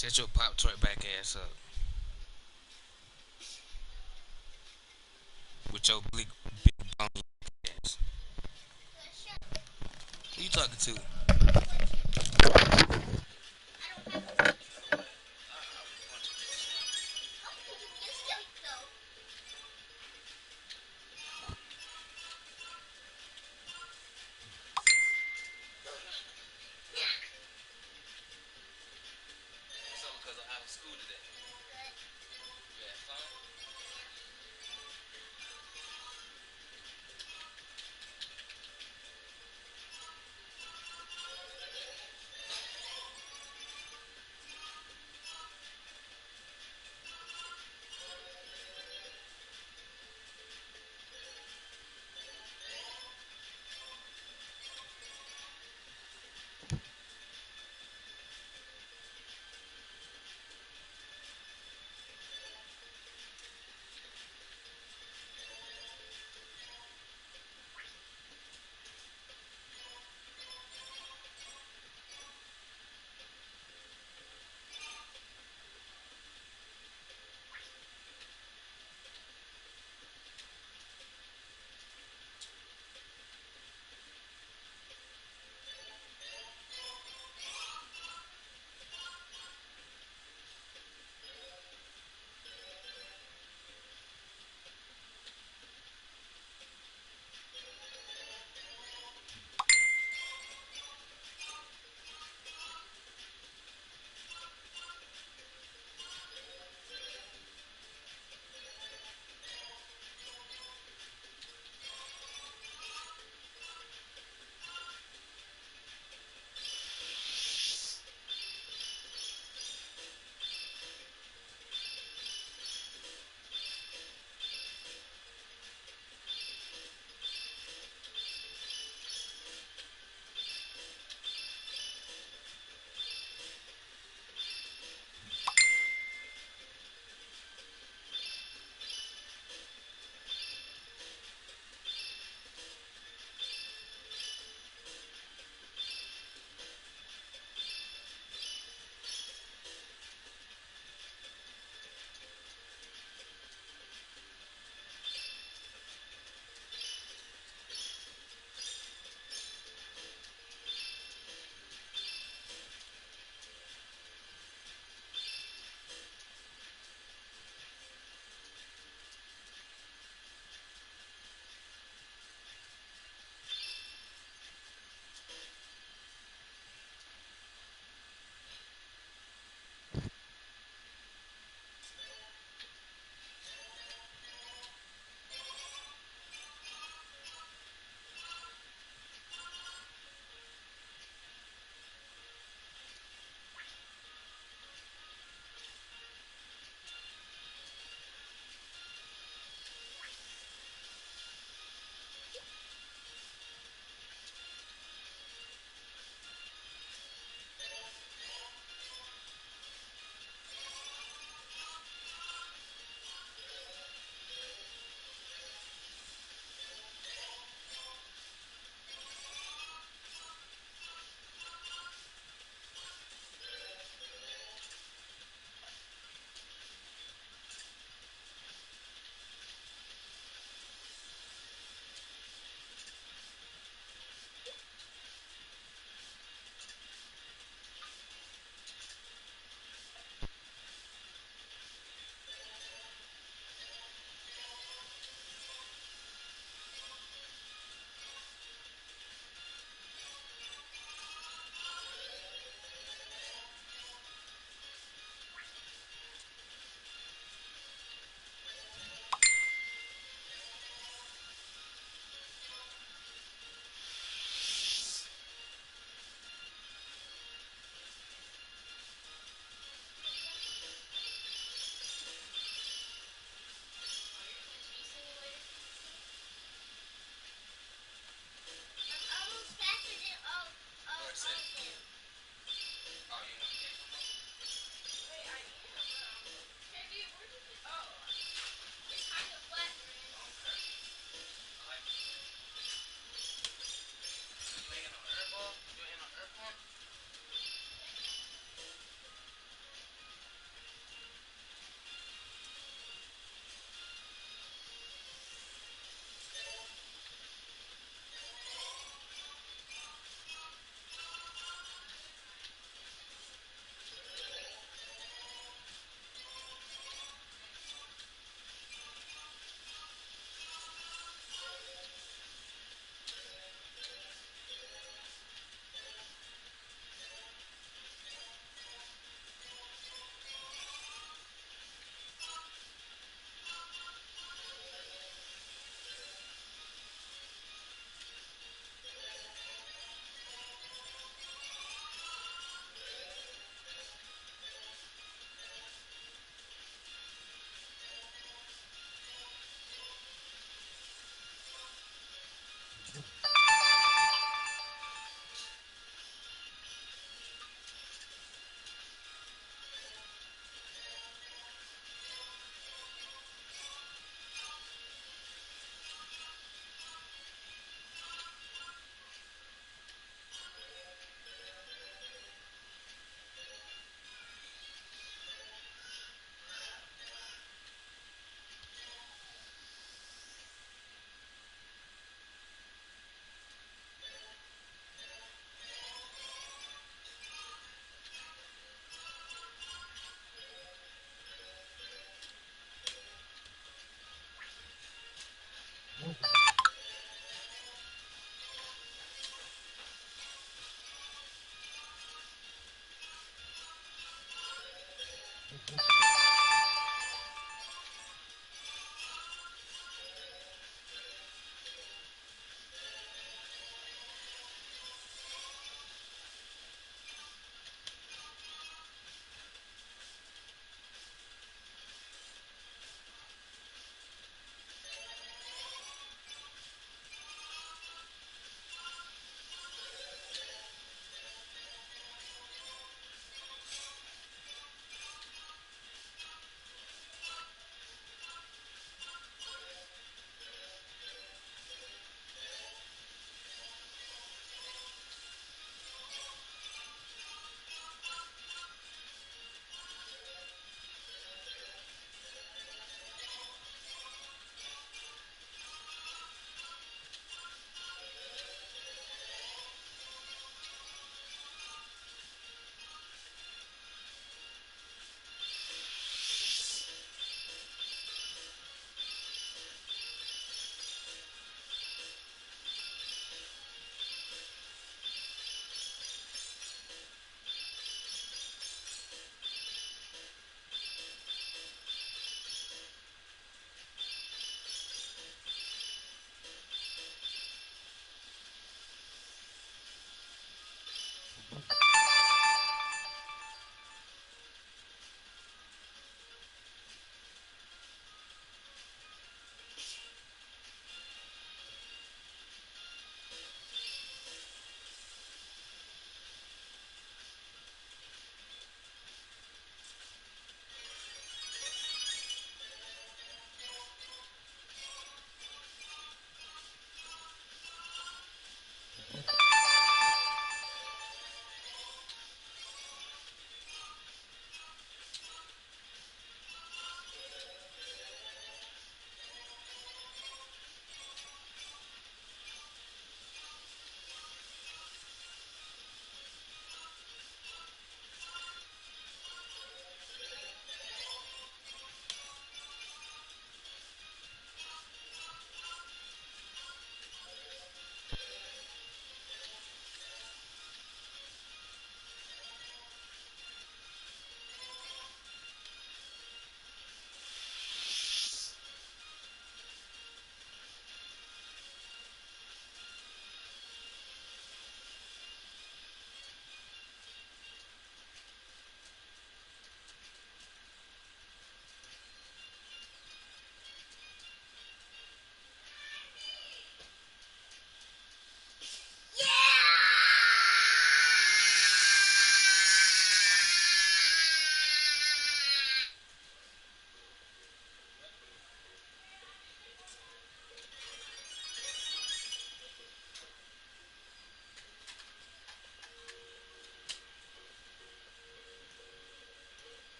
Shut your pop toy back ass up. With your big bum ass. Who you talking to?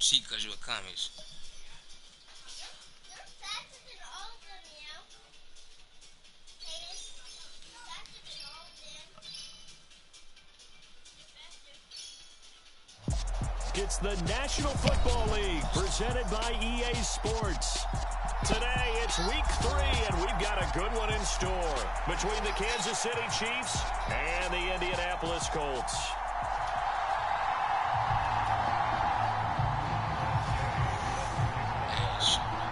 cheat because you a comics. It's the National Football League presented by EA Sports. Today, it's week 3, and we've got a good one in store between the Kansas City Chiefs and the Indianapolis Colts.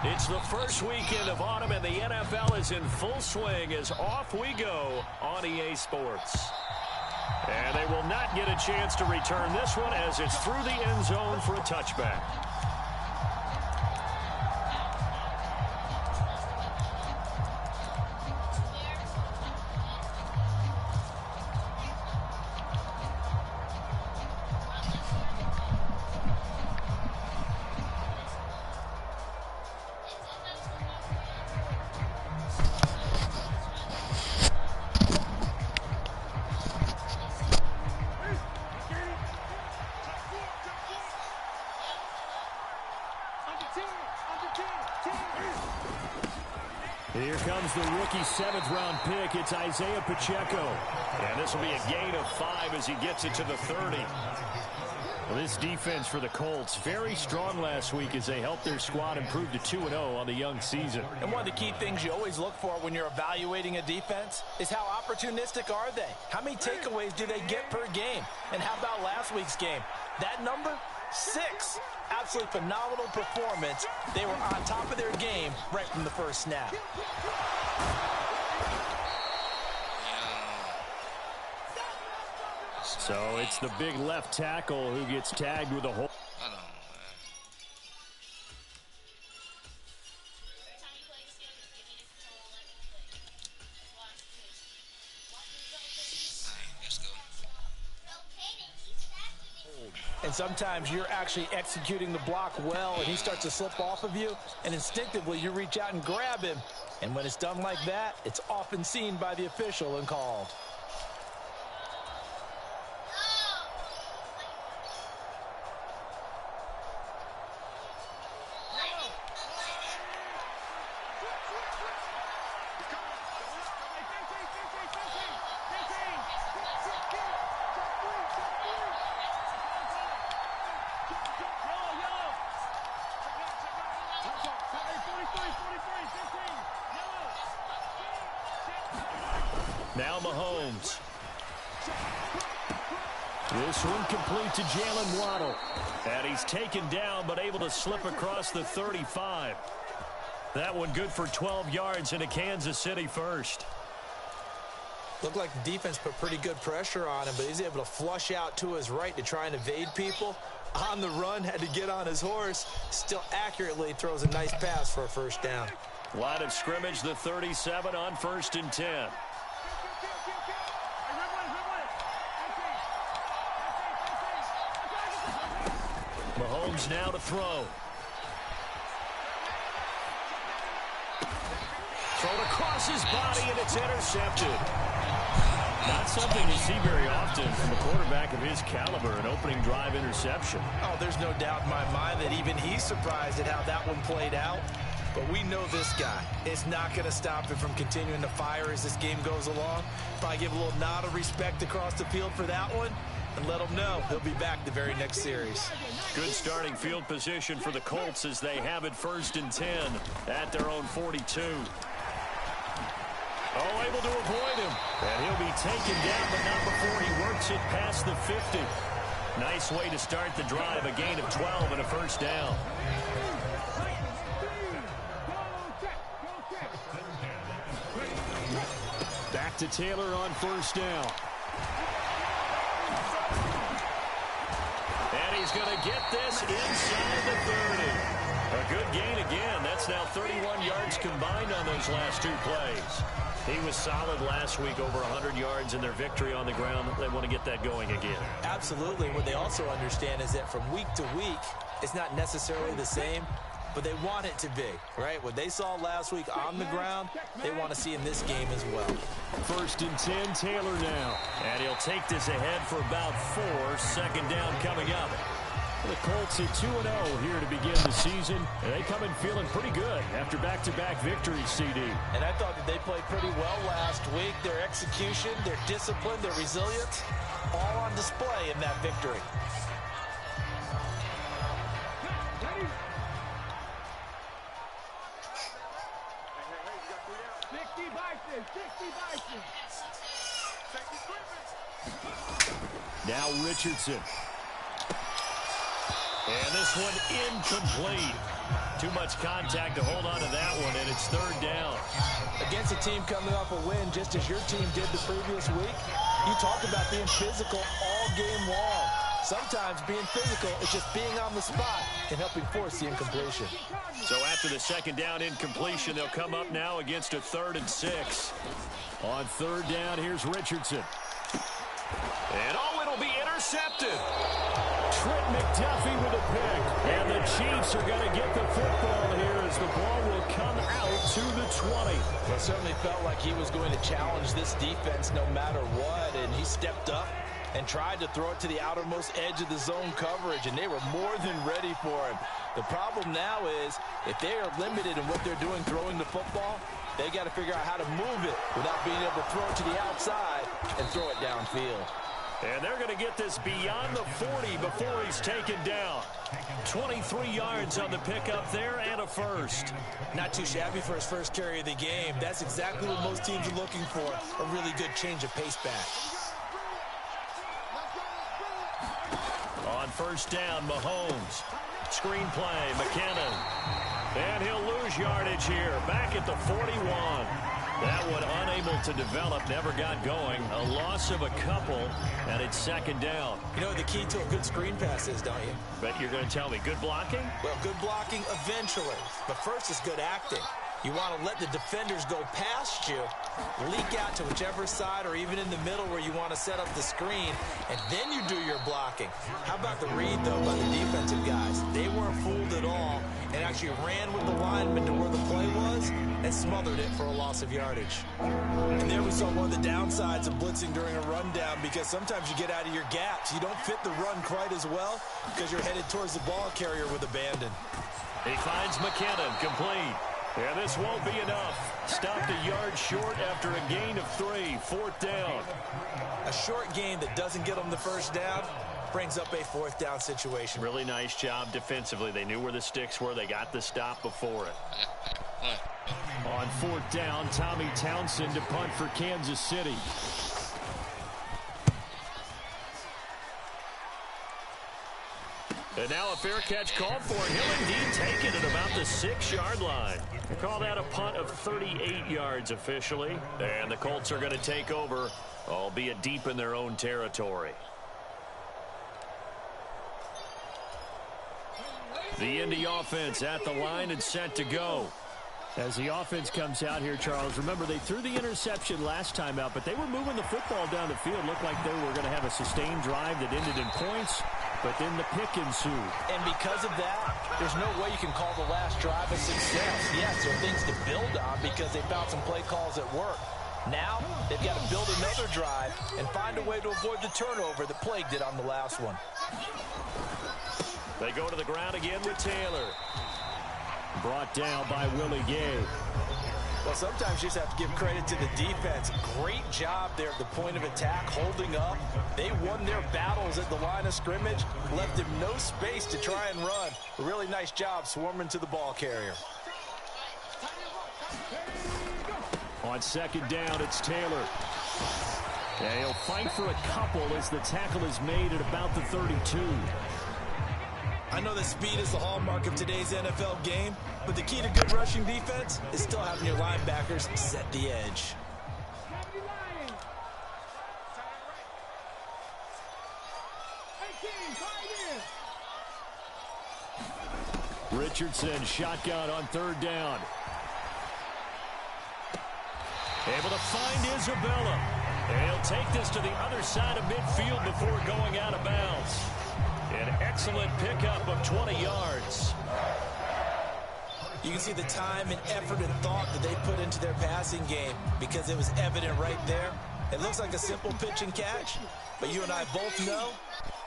It's the first weekend of autumn, and the NFL is in full swing as off we go on EA Sports. And they will not get a chance to return this one as it's through the end zone for a touchback. Here comes the rookie 7th-round pick. It's Isaiah Pacheco. And this will be a gain of 5 as he gets it to the 30. Well, this defense for the Colts, very strong last week as they helped their squad improve to 2-0 on the young season. And one of the key things you always look for when you're evaluating a defense is how opportunistic are they? How many takeaways do they get per game? And how about last week's game? That number? 6. Absolutely phenomenal performance. They were on top of their game right from the first snap. So it's the big left tackle who gets tagged with a hole. And sometimes you're actually executing the block well, and he starts to slip off of you, and instinctively you reach out and grab him. And when it's done like that, it's often seen by the official and called. Now Mahomes. This one complete to Jalen Waddle. And he's taken down but able to slip across the 35. That one good for 12 yards into Kansas City first. Looked like the defense put pretty good pressure on him, but he's able to flush out to his right to try and evade people. On the run, had to get on his horse. Still accurately throws a nice pass for a first down. Line of scrimmage, the 37 on 1st and 10. Mahomes now to throw. Thrown across his body, and it's intercepted. Not something you see very often from a quarterback of his caliber, an opening drive interception. Oh, there's no doubt in my mind that even he's surprised at how that one played out. But we know this guy. It's not going to stop him from continuing to fire as this game goes along. Probably give a little nod of respect across the field for that one, and let him know he'll be back the very next series. Good starting field position for the Colts as they have it 1st and 10 at their own 42. Oh, able to avoid him. And he'll be taken down, but not before he works it past the 50. Nice way to start the drive, a gain of 12 and a first down. Back to Taylor on 1st down. And he's going to get this inside the 30. A good gain again. That's now 31 yards combined on those last 2 plays. He was solid last week, over 100 yards in their victory on the ground. They want to get that going again. Absolutely. What they also understand is that from week to week, it's not necessarily the same, but they want it to be, right? What they saw last week on the ground, they want to see in this game as well. 1st and 10, Taylor now. And he'll take this ahead for about 4. 2nd down coming up. The Colts at 2-0 here to begin the season, and they come in feeling pretty good after back-to-back victories, CD. And I thought that they played pretty well last week. Their execution, their discipline, their resilience, all on display in that victory. Now Richardson. And this one incomplete. Too much contact to hold on to that one, and it's third down. Against a team coming off a win, just as your team did the previous week, you talked about being physical all game long. Sometimes being physical is just being on the spot and helping force the incompletion. So after the second down incompletion, they'll come up now against a 3rd and 6. On third down, here's Richardson. And it'll be intercepted. Trent McDuffie with a pick. And the Chiefs are going to get the football here as the ball will come out to the 20. Well, it certainly felt like he was going to challenge this defense no matter what, and he stepped up and tried to throw it to the outermost edge of the zone coverage, and they were more than ready for him. The problem now is if they are limited in what they're doing throwing the football, they got to figure out how to move it without being able to throw it to the outside and throw it downfield. And they're going to get this beyond the 40 before he's taken down. 23 yards on the pickup there and a first. Not too shabby for his first carry of the game. That's exactly what most teams are looking for, a really good change of pace back. On first down, Mahomes. Screen play, McKinnon. And he'll lose yardage here, back at the 41. That one unable to develop, never got going. A loss of a couple, and it's second down. You know what the key to a good screen pass is, don't you? Bet you're going to tell me, good blocking? Well, good blocking eventually, but first is good acting. You want to let the defenders go past you, leak out to whichever side or even in the middle where you want to set up the screen, and then you do your blocking. How about the read, though, by the defensive guys? They weren't fooled at all and actually ran with the lineman to where the play was and smothered it for a loss of yardage. And there we saw one of the downsides of blitzing during a rundown, because sometimes you get out of your gaps. You don't fit the run quite as well because you're headed towards the ball carrier with abandon. He finds McKinnon, complete. And this won't be enough. Stopped a yard short after a gain of 3, 4th down. A short gain that doesn't get them the first down brings up a 4th down situation. Really nice job defensively. They knew where the sticks were. They got the stop before it. On 4th down, Tommy Townsend to punt for Kansas City. And now a fair catch called for. He'll indeed take it at about the 6-yard line. They call that a punt of 38 yards officially. And the Colts are going to take over, albeit deep in their own territory. The Indy offense at the line and set to go. As the offense comes out here, Charles, remember they threw the interception last time out, but they were moving the football down the field. Looked like they were going to have a sustained drive that ended in points, but then the pick ensued. And because of that, there's no way you can call the last drive a success. Yes, there are things to build on because they found some play calls that work. Now, they've got to build another drive and find a way to avoid the turnover that plagued it on the last one. They go to the ground again with Taylor. Brought down by Willie Gay. Well, sometimes you just have to give credit to the defense. Great job there at the point of attack, holding up. They won their battles at the line of scrimmage, left him no space to try and run. A really nice job swarming to the ball carrier. On second down, it's Taylor. And he'll fight for a couple as the tackle is made at about the 32. I know that speed is the hallmark of today's NFL game, but the key to good rushing defense is still having your linebackers set the edge. Richardson, shotgun on third down. Able to find Isabella. And he'll take this to the other side of midfield before going out of bounds. An excellent pickup of 20 yards. You can see the time and effort and thought that they put into their passing game because it was evident right there It looks like a simple pitch and catch, but you and I both know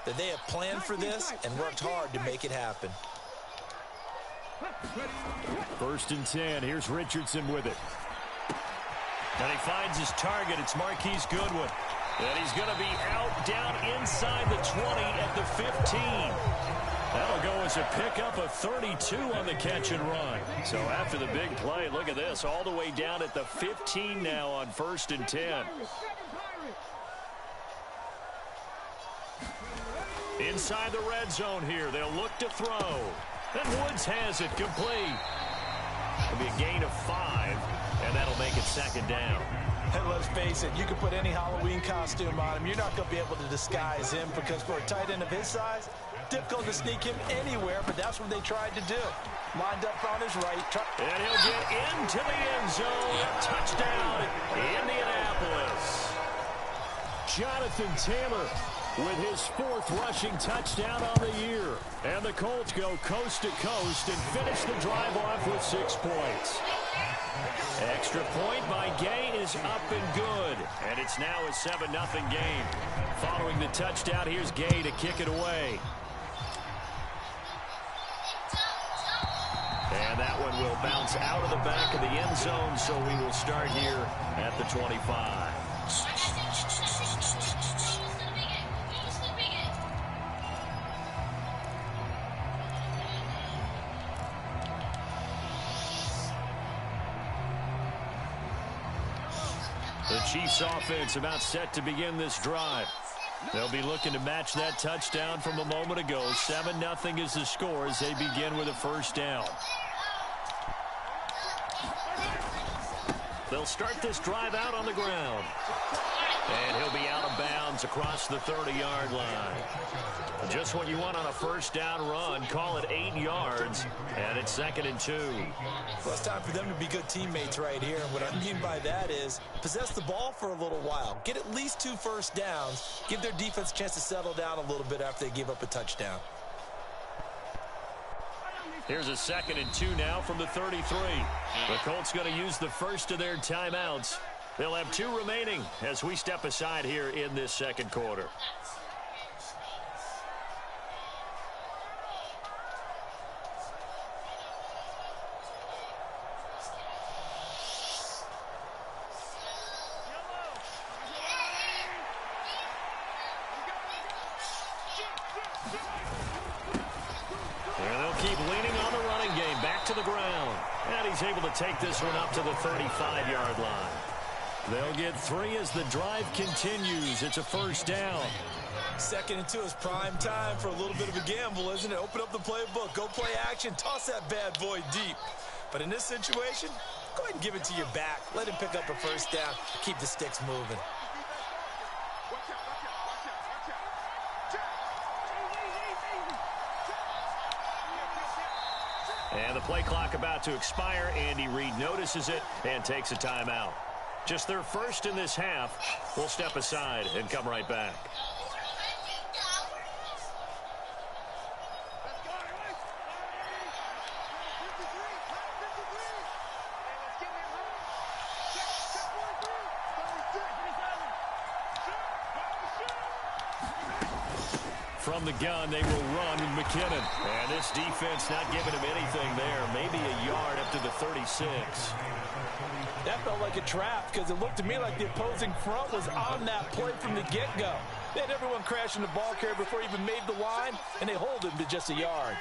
that they have planned for this and worked hard to make it happen. 1st and 10. Here's Richardson with it. And he finds his target. It's Marquise Goodwin. And he's going to be out down inside the 20 at the 15. That'll go as a pickup of 32 on the catch and run. So after the big play, look at this, all the way down at the 15 now on 1st and 10. Inside the red zone here, they'll look to throw. And Woods has it complete. It'll be a gain of 5, and that'll make it 2nd down. And let's face it, you can put any Halloween costume on him. You're not going to be able to disguise him because for a tight end of his size, difficult to sneak him anywhere, but that's what they tried to do. Lined up on his right. And he'll get into the end zone. Touchdown, Indianapolis. Jonathan Taylor with his 4th rushing touchdown on the year. And the Colts go coast to coast and finish the drive off with 6 points. Extra point by Gay is up and good. And it's now a 7-0 game. Following the touchdown, here's Gay to kick it away. And that one will bounce out of the back of the end zone, so we will start here at the 25. The Chiefs offense about set to begin this drive. They'll be looking to match that touchdown from a moment ago. 7-0 is the score as they begin with a 1st down. They'll start this drive out on the ground. And he'll be out of bounds across the 30-yard line. Just what you want on a 1st down run. Call it 8 yards. And it's 2nd and 2. Well, it's time for them to be good teammates right here. And what I mean by that is possess the ball for a little while. Get at least 2 first downs. Give their defense a chance to settle down a little bit after they give up a touchdown. Here's a 2nd and 2 now from the 33. The Colts going to use the first of their timeouts. They'll have 2 remaining as we step aside here in this 2nd quarter. Able to take this one up to the 35-yard line. They'll get 3 as the drive continues. It's a 1st down. 2nd and 2 is prime time for a little bit of a gamble, isn't it? Open up the playbook, go play action, toss that bad boy deep. But in this situation, go ahead and give it to your back. Let him pick up a 1st down. Keep the sticks moving. And the play clock about to expire. Andy Reid notices it and takes a timeout. Just their first in this half. We'll step aside and come right back. From the gun, they will run with McKinnon. And this defense not giving him anything there. Maybe a yard up to the 36. That felt like a trap because it looked to me like the opposing front was on that play from the get-go. They had everyone crashing the ball carrier before he even made the line, and they hold him to just a yard.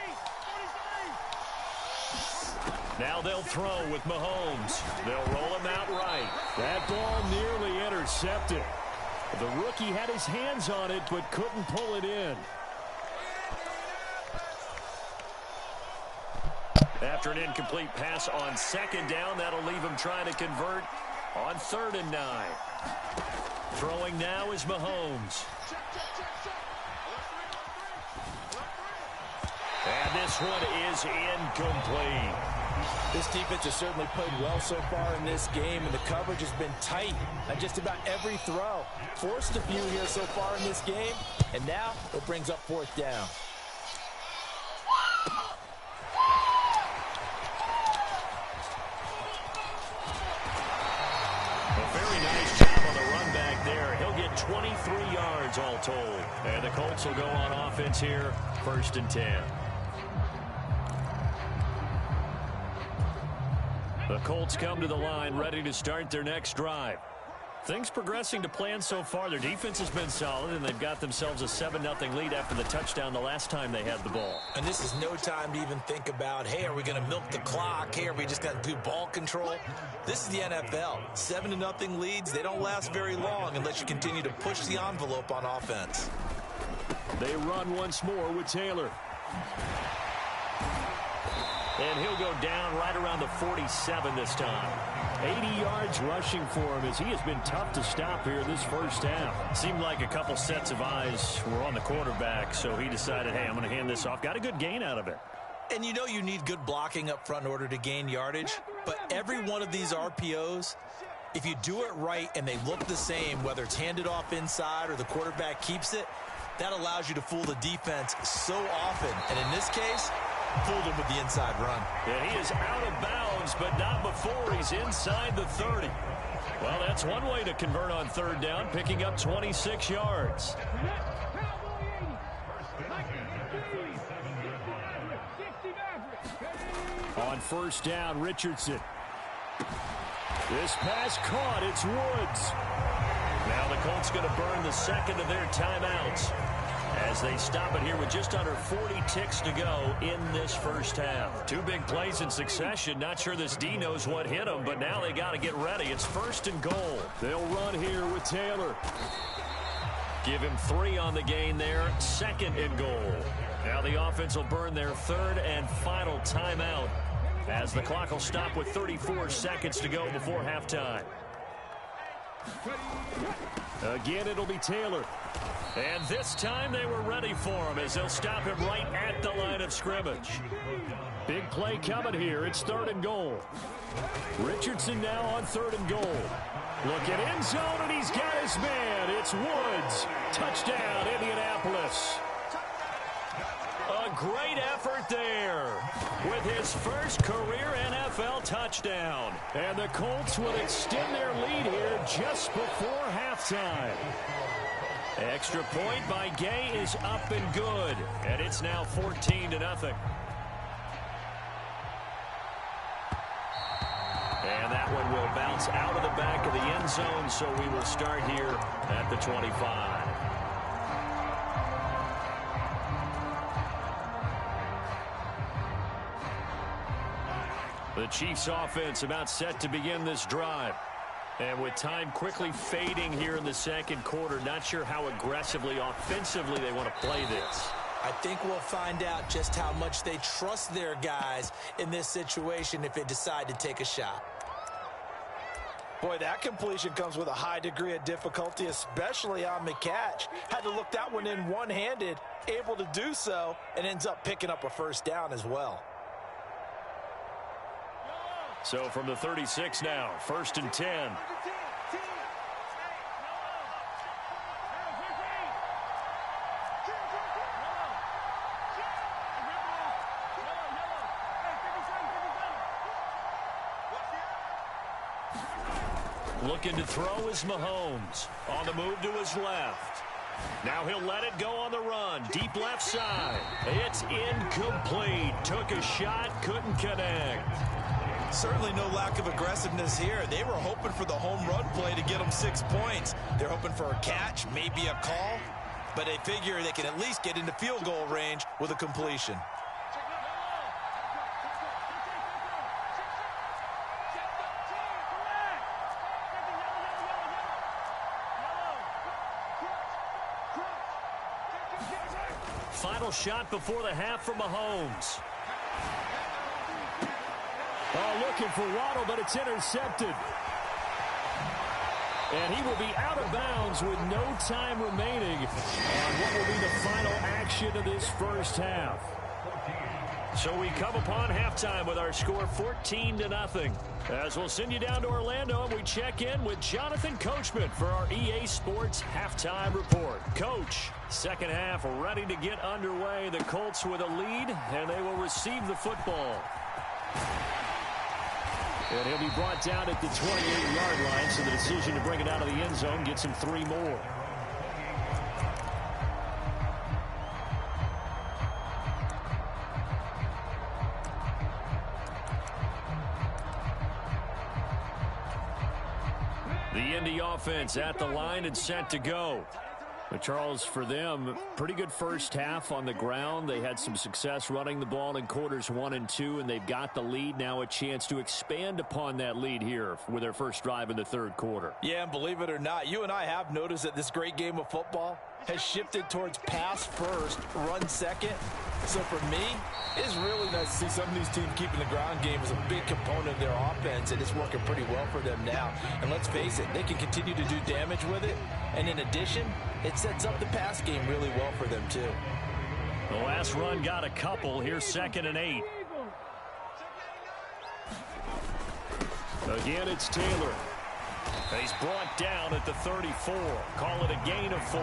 Now they'll throw with Mahomes. They'll roll him out right. That ball nearly intercepted. The rookie had his hands on it but couldn't pull it in. After an incomplete pass on 2nd down, that'll leave him trying to convert on 3rd and 9. Throwing now is Mahomes. And this one is incomplete. This defense has certainly played well so far in this game, and the coverage has been tight on just about every throw. Forced a few here so far in this game, and now it brings up 4th down. A very nice job on the run back there. He'll get 23 yards all told. And the Colts will go on offense here, 1st and 10. The Colts come to the line ready to start their next drive. Things progressing to plan so far. Their defense has been solid, and they've got themselves a 7-0 lead after the touchdown the last time they had the ball. And this is no time to even think about, hey, are we going to milk the clock? Hey, are we just going to do ball control? This is the NFL. 7-0 leads, they don't last very long unless you continue to push the envelope on offense. They run once more with Taylor. And he'll go down right around the 47 this time. 80 yards rushing for him as he has been tough to stop here this first half. Seemed like a couple sets of eyes were on the quarterback, so he decided, hey, I'm going to hand this off. Got a good gain out of it. And you know you need good blocking up front in order to gain yardage, but every one of these RPOs, if you do it right and they look the same, whether it's handed off inside or the quarterback keeps it, that allows you to fool the defense so often. And in this case, fooled him with the inside run. Yeah, he is out of bounds, but not before he's inside the 30. Well, that's one way to convert on 3rd down, picking up 26 yards. On 1st down, Richardson. This pass caught. It's Woods. Now the Colts going to burn the second of their timeouts as they stop it here with just under 40 ticks to go in this first half. 2 big plays in succession. Not sure this D knows what hit them, but now they got to get ready. It's 1st and goal. They'll run here with Taylor. Give him 3 on the gain there. 2nd and goal. Now the offense will burn their 3rd and final timeout as the clock will stop with 34 seconds to go before halftime. Again, it'll be Taylor. And this time they were ready for him as they'll stop him right at the line of scrimmage. Big play coming here. It's 3rd and goal. Richardson now on 3rd and goal. Look at end zone, and he's got his man. It's Woods. Touchdown, Indianapolis. A great effort there with his first career NFL touchdown. And the Colts will extend their lead here just before halftime. Extra point by Gay is up and good. And it's now 14-0. And that one will bounce out of the back of the end zone, so we will start here at the 25. The Chiefs offense about set to begin this drive. And with time quickly fading here in the second quarter, not sure how aggressively, offensively they want to play this. I think we'll find out just how much they trust their guys in this situation if they decide to take a shot. Boy, that completion comes with a high degree of difficulty, especially on the catch. Had to look that one in one-handed, able to do so, and ends up picking up a 1st down as well. So from the 36 now, 1st and 10. Looking to throw is Mahomes. On the move to his left. Now he'll let it go on the run. Deep left side. It's incomplete. Took a shot, couldn't connect. Certainly no lack of aggressiveness here. They were hoping for the home run play to get them 6 points. They're hoping for a catch, maybe a call, but they figure they can at least get into field goal range with a completion. Final shot before the half from Mahomes. Oh, looking for Waddle, but it's intercepted. And he will be out of bounds with no time remaining on what will be the final action of this first half. So we come upon halftime with our score 14-0. As we'll send you down to Orlando, and we check in with Jonathan Coachman for our EA Sports Halftime Report. Coach, second half ready to get underway. The Colts with a lead, and they will receive the football. And he'll be brought down at the 28-yard line, so the decision to bring it out of the end zone, gets him 3 more. The Indy offense at the line and set to go. But Charles, for them, pretty good first half on the ground. They had some success running the ball in quarters 1 and 2, and they've got the lead. Now a chance to expand upon that lead here with their first drive in the third quarter. Yeah, and believe it or not, you and I have noticed that this great game of football has shifted towards pass first, run second. So for me, it's really nice to see some of these teams keeping the ground game as a big component of their offense, and it's working pretty well for them now. And let's face it, they can continue to do damage with it. And in addition, it sets up the pass game really well for them too. The last run got a couple. Here's 2nd and 8. Again, it's Taylor. He's brought down at the 34. Call it a gain of 4.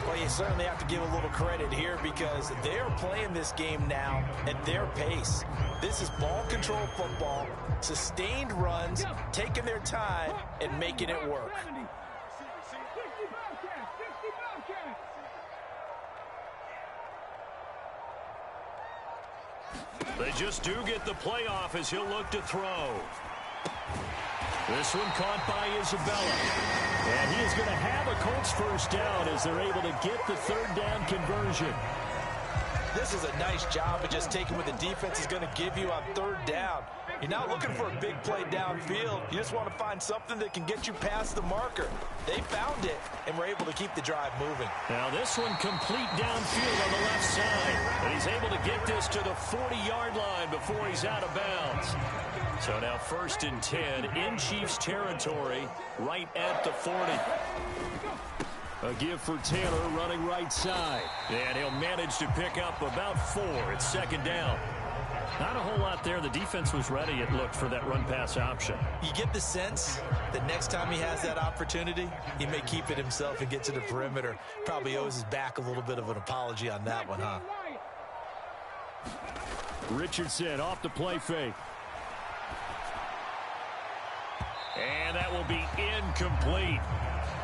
Well, you certainly have to give a little credit here because they're playing this game now at their pace. This is ball control football, sustained runs, taking their time, and making it work. They just do get the playoff as he'll look to throw. This one caught by Isabella. And he is going to have a Colts first down as they're able to get the 3rd down conversion. This is a nice job of just taking what the defense is going to give you on 3rd down. You're not looking for a big play downfield. You just want to find something that can get you past the marker. They found it and were able to keep the drive moving. Now this one complete downfield on the left side. And he's able to get this to the 40-yard line before he's out of bounds. So now 1st and 10 in Chiefs territory right at the 40. A give for Taylor running right side. And he'll manage to pick up about 4. It's 2nd down. Not a whole lot there. The defense was ready, it looked, for that run-pass option. You get the sense that next time he has that opportunity, he may keep it himself and get to the perimeter. Probably owes his back a little bit of an apology on that one, huh? Richardson off the play fake. And that will be incomplete.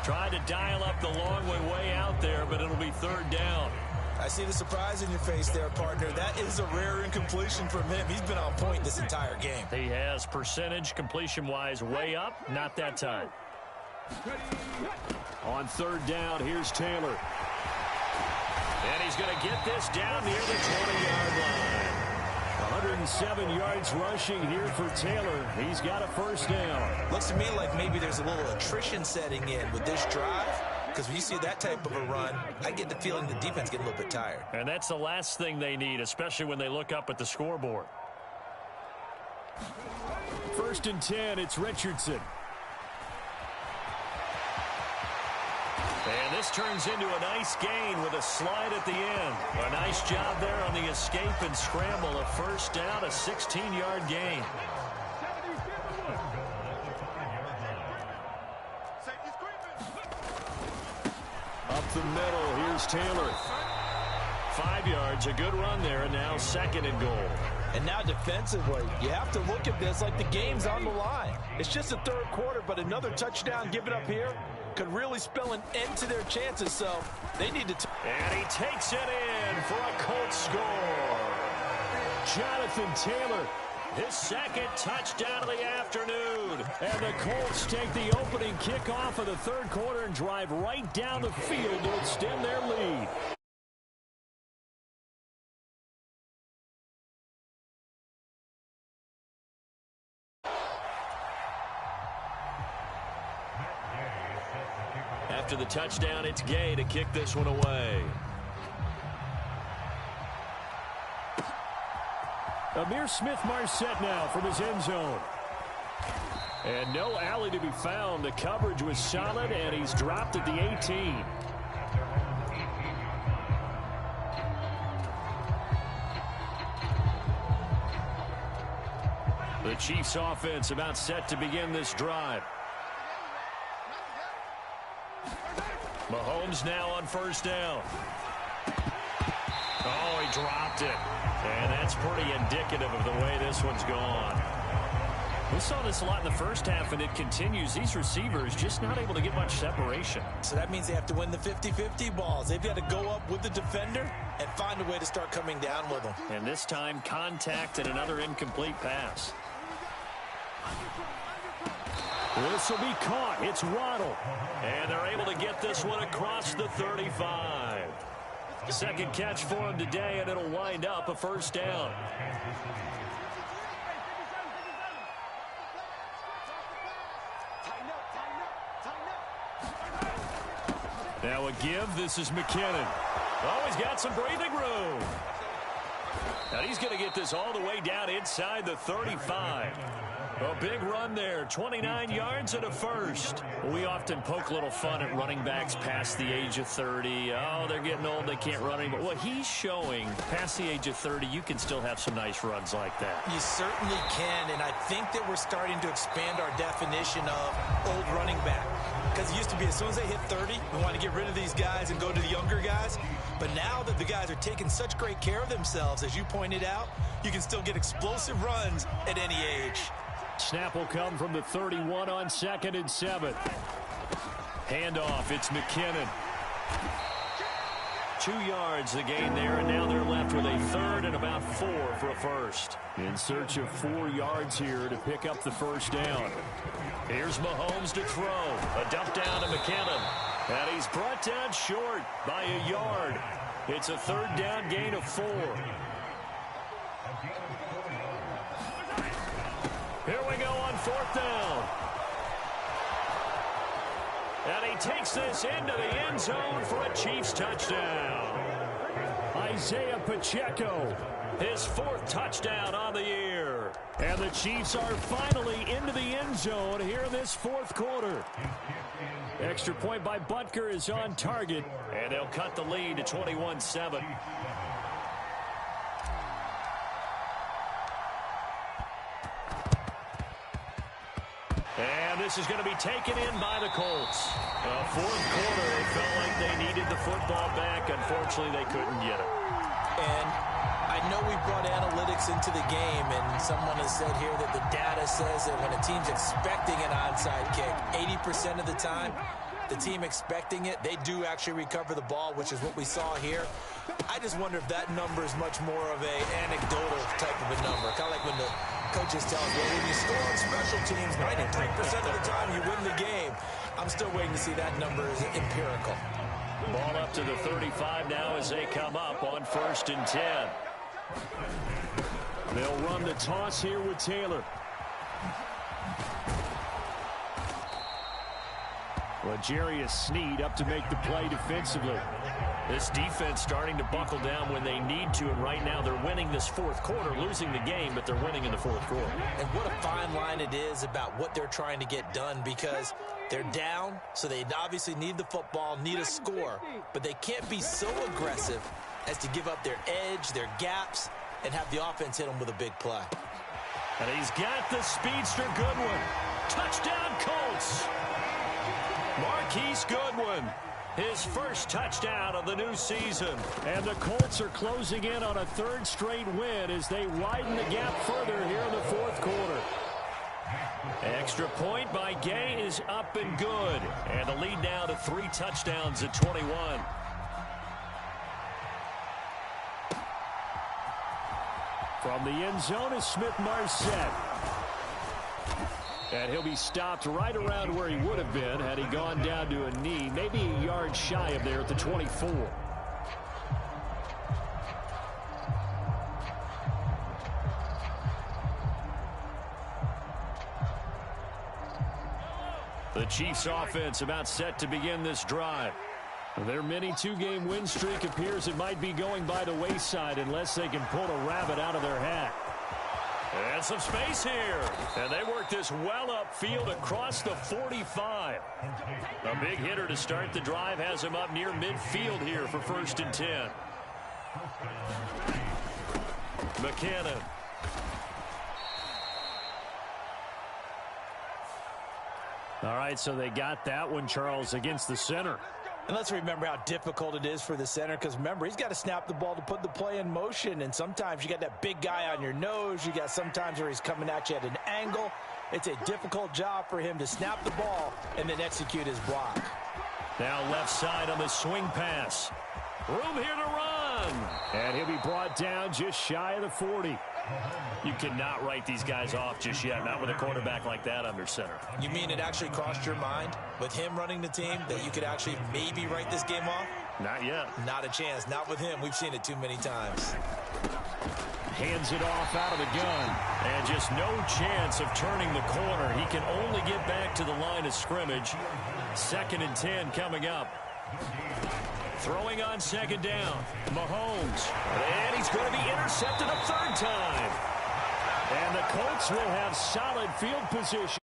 Tried to dial up the long way out there, but it'll be 3rd down. I see the surprise in your face there, partner. That is a rare incompletion from him. He's been on point this entire game. He has percentage completion-wise way up. Not that time. On 3rd down, here's Taylor. And he's going to get this down near the 20-yard line. 107 yards rushing here for Taylor. He's got a first down. Looks to me like maybe there's a little attrition setting in with this drive. Because when you see that type of a run, I get the feeling the defense getting a little bit tired. And that's the last thing they need, especially when they look up at the scoreboard. 1st and 10, it's Richardson. And this turns into a nice gain with a slide at the end. A nice job there on the escape and scramble. A first down, a 16-yard gain. Up the middle, here's Taylor. 5 yards, a good run there, and now 2nd and goal. And now defensively, you have to look at this like the game's on the line. It's just the 3rd quarter, but another touchdown given up here could really spell an end to their chances, so they need to... And he takes it in for a Colts score. Jonathan Taylor, his 2nd touchdown of the afternoon. And the Colts take the opening kickoff of the 3rd quarter and drive right down the field to extend their lead. After the touchdown, it's Gay to kick this one away. Amir Smith-Marset now from his end zone. And no alley to be found. The coverage was solid, and he's dropped at the 18. The Chiefs offense about set to begin this drive. Mahomes now on first down. Oh, he dropped it. And that's pretty indicative of the way this one's gone. We saw this a lot in the first half, and it continues. These receivers just not able to get much separation. So that means they have to win the 50-50 balls. They've got to go up with the defender and find a way to start coming down with them. And this time, contact and another incomplete pass. This will be caught. It's Waddle. And they're able to get this one across the 35. Second catch for him today, and it'll wind up a first down. Now a give. This is McKinnon. Oh, he's got some breathing room. And he's going to get this all the way down inside the 35. A big run there, 29 yards and a first. We often poke a little fun at running backs past the age of 30. Oh, they're getting old, they can't run anymore. Well, he's showing past the age of 30, you can still have some nice runs like that. You certainly can, and I think that we're starting to expand our definition of old running back. Because it used to be as soon as they hit 30, we want to get rid of these guys and go to the younger guys. But now that the guys are taking such great care of themselves, as you pointed out, you can still get explosive runs at any age. Snap will come from the 31 on 2nd and 7. Handoff, it's McKinnon. 2 yards the gain there, and now they're left with a third and about 4 for a first. In search of 4 yards here to pick up the first down. Here's Mahomes to throw. A dump down to McKinnon. And he's brought down short by a yard. It's a third down gain of 4. Here we go on 4th down. And he takes this into the end zone for a Chiefs touchdown. Isaiah Pacheco, his 4th touchdown on the year. And the Chiefs are finally into the end zone here in this 4th quarter. Extra point by Butker is on target, and they'll cut the lead to 21-7. And this is going to be taken in by the Colts. 4th quarter, they felt like they needed the football back. Unfortunately, they couldn't get it. And I know we brought analytics into the game, and someone has said here that the data says that when a team's expecting an onside kick, 80% of the time, the team expecting it, they do actually recover the ball, which is what we saw here. I just wonder if that number is much more of a anecdotal type of a number. Kind of like when the coaches tell us, well, when you score on special teams, 93% of the time you win the game. I'm still waiting to see that number is empirical. Ball up to the 35 now as they come up on 1st and 10. They'll run the toss here with Taylor. L'Jarius Sneed up to make the play defensively. This defense starting to buckle down when they need to, and right now they're winning this 4th quarter, losing the game, but they're winning in the 4th quarter. And what a fine line it is about what they're trying to get done, because they're down, so they obviously need the football, need a score, but they can't be so aggressive as to give up their edge, their gaps, and have the offense hit them with a big play. And he's got the speedster Goodwin. Touchdown Colts! Marquise Goodwin, his 1st touchdown of the new season. And the Colts are closing in on a 3rd straight win as they widen the gap further here in the 4th quarter. Extra point by Gay is up and good. And the lead now to 3 touchdowns at 21. From the end zone is Smith-Marset. And he'll be stopped right around where he would have been had he gone down to a knee, maybe a yard shy of there at the 24. The Chiefs offense about set to begin this drive. Their mini 2-game win streak appears it might be going by the wayside unless they can pull a rabbit out of their hat. And some space here. And they work this well upfield across the 45. A big hitter to start the drive has him up near midfield here for 1st and 10. McKinnon. All right, so they got that one, Charles, against the center. And let's remember how difficult it is for the center, because remember, he's got to snap the ball to put the play in motion, and sometimes you got that big guy on your nose. You got sometimes where he's coming at you at an angle, it's a difficult job for him to snap the ball and then execute his block. Now left side on the swing pass. Room here to run. And he'll be brought down just shy of the 40. You cannot write these guys off just yet, not with a quarterback like that under center. You mean it actually crossed your mind with him running the team that you could actually maybe write this game off? Not yet. Not a chance. Not with him. We've seen it too many times. Hands it off out of the gun. And just no chance of turning the corner. He can only get back to the line of scrimmage. 2nd and 10 coming up. Throwing on 2nd down. Mahomes. And he's going to be intercepted a 3rd time. And the Colts will have solid field position.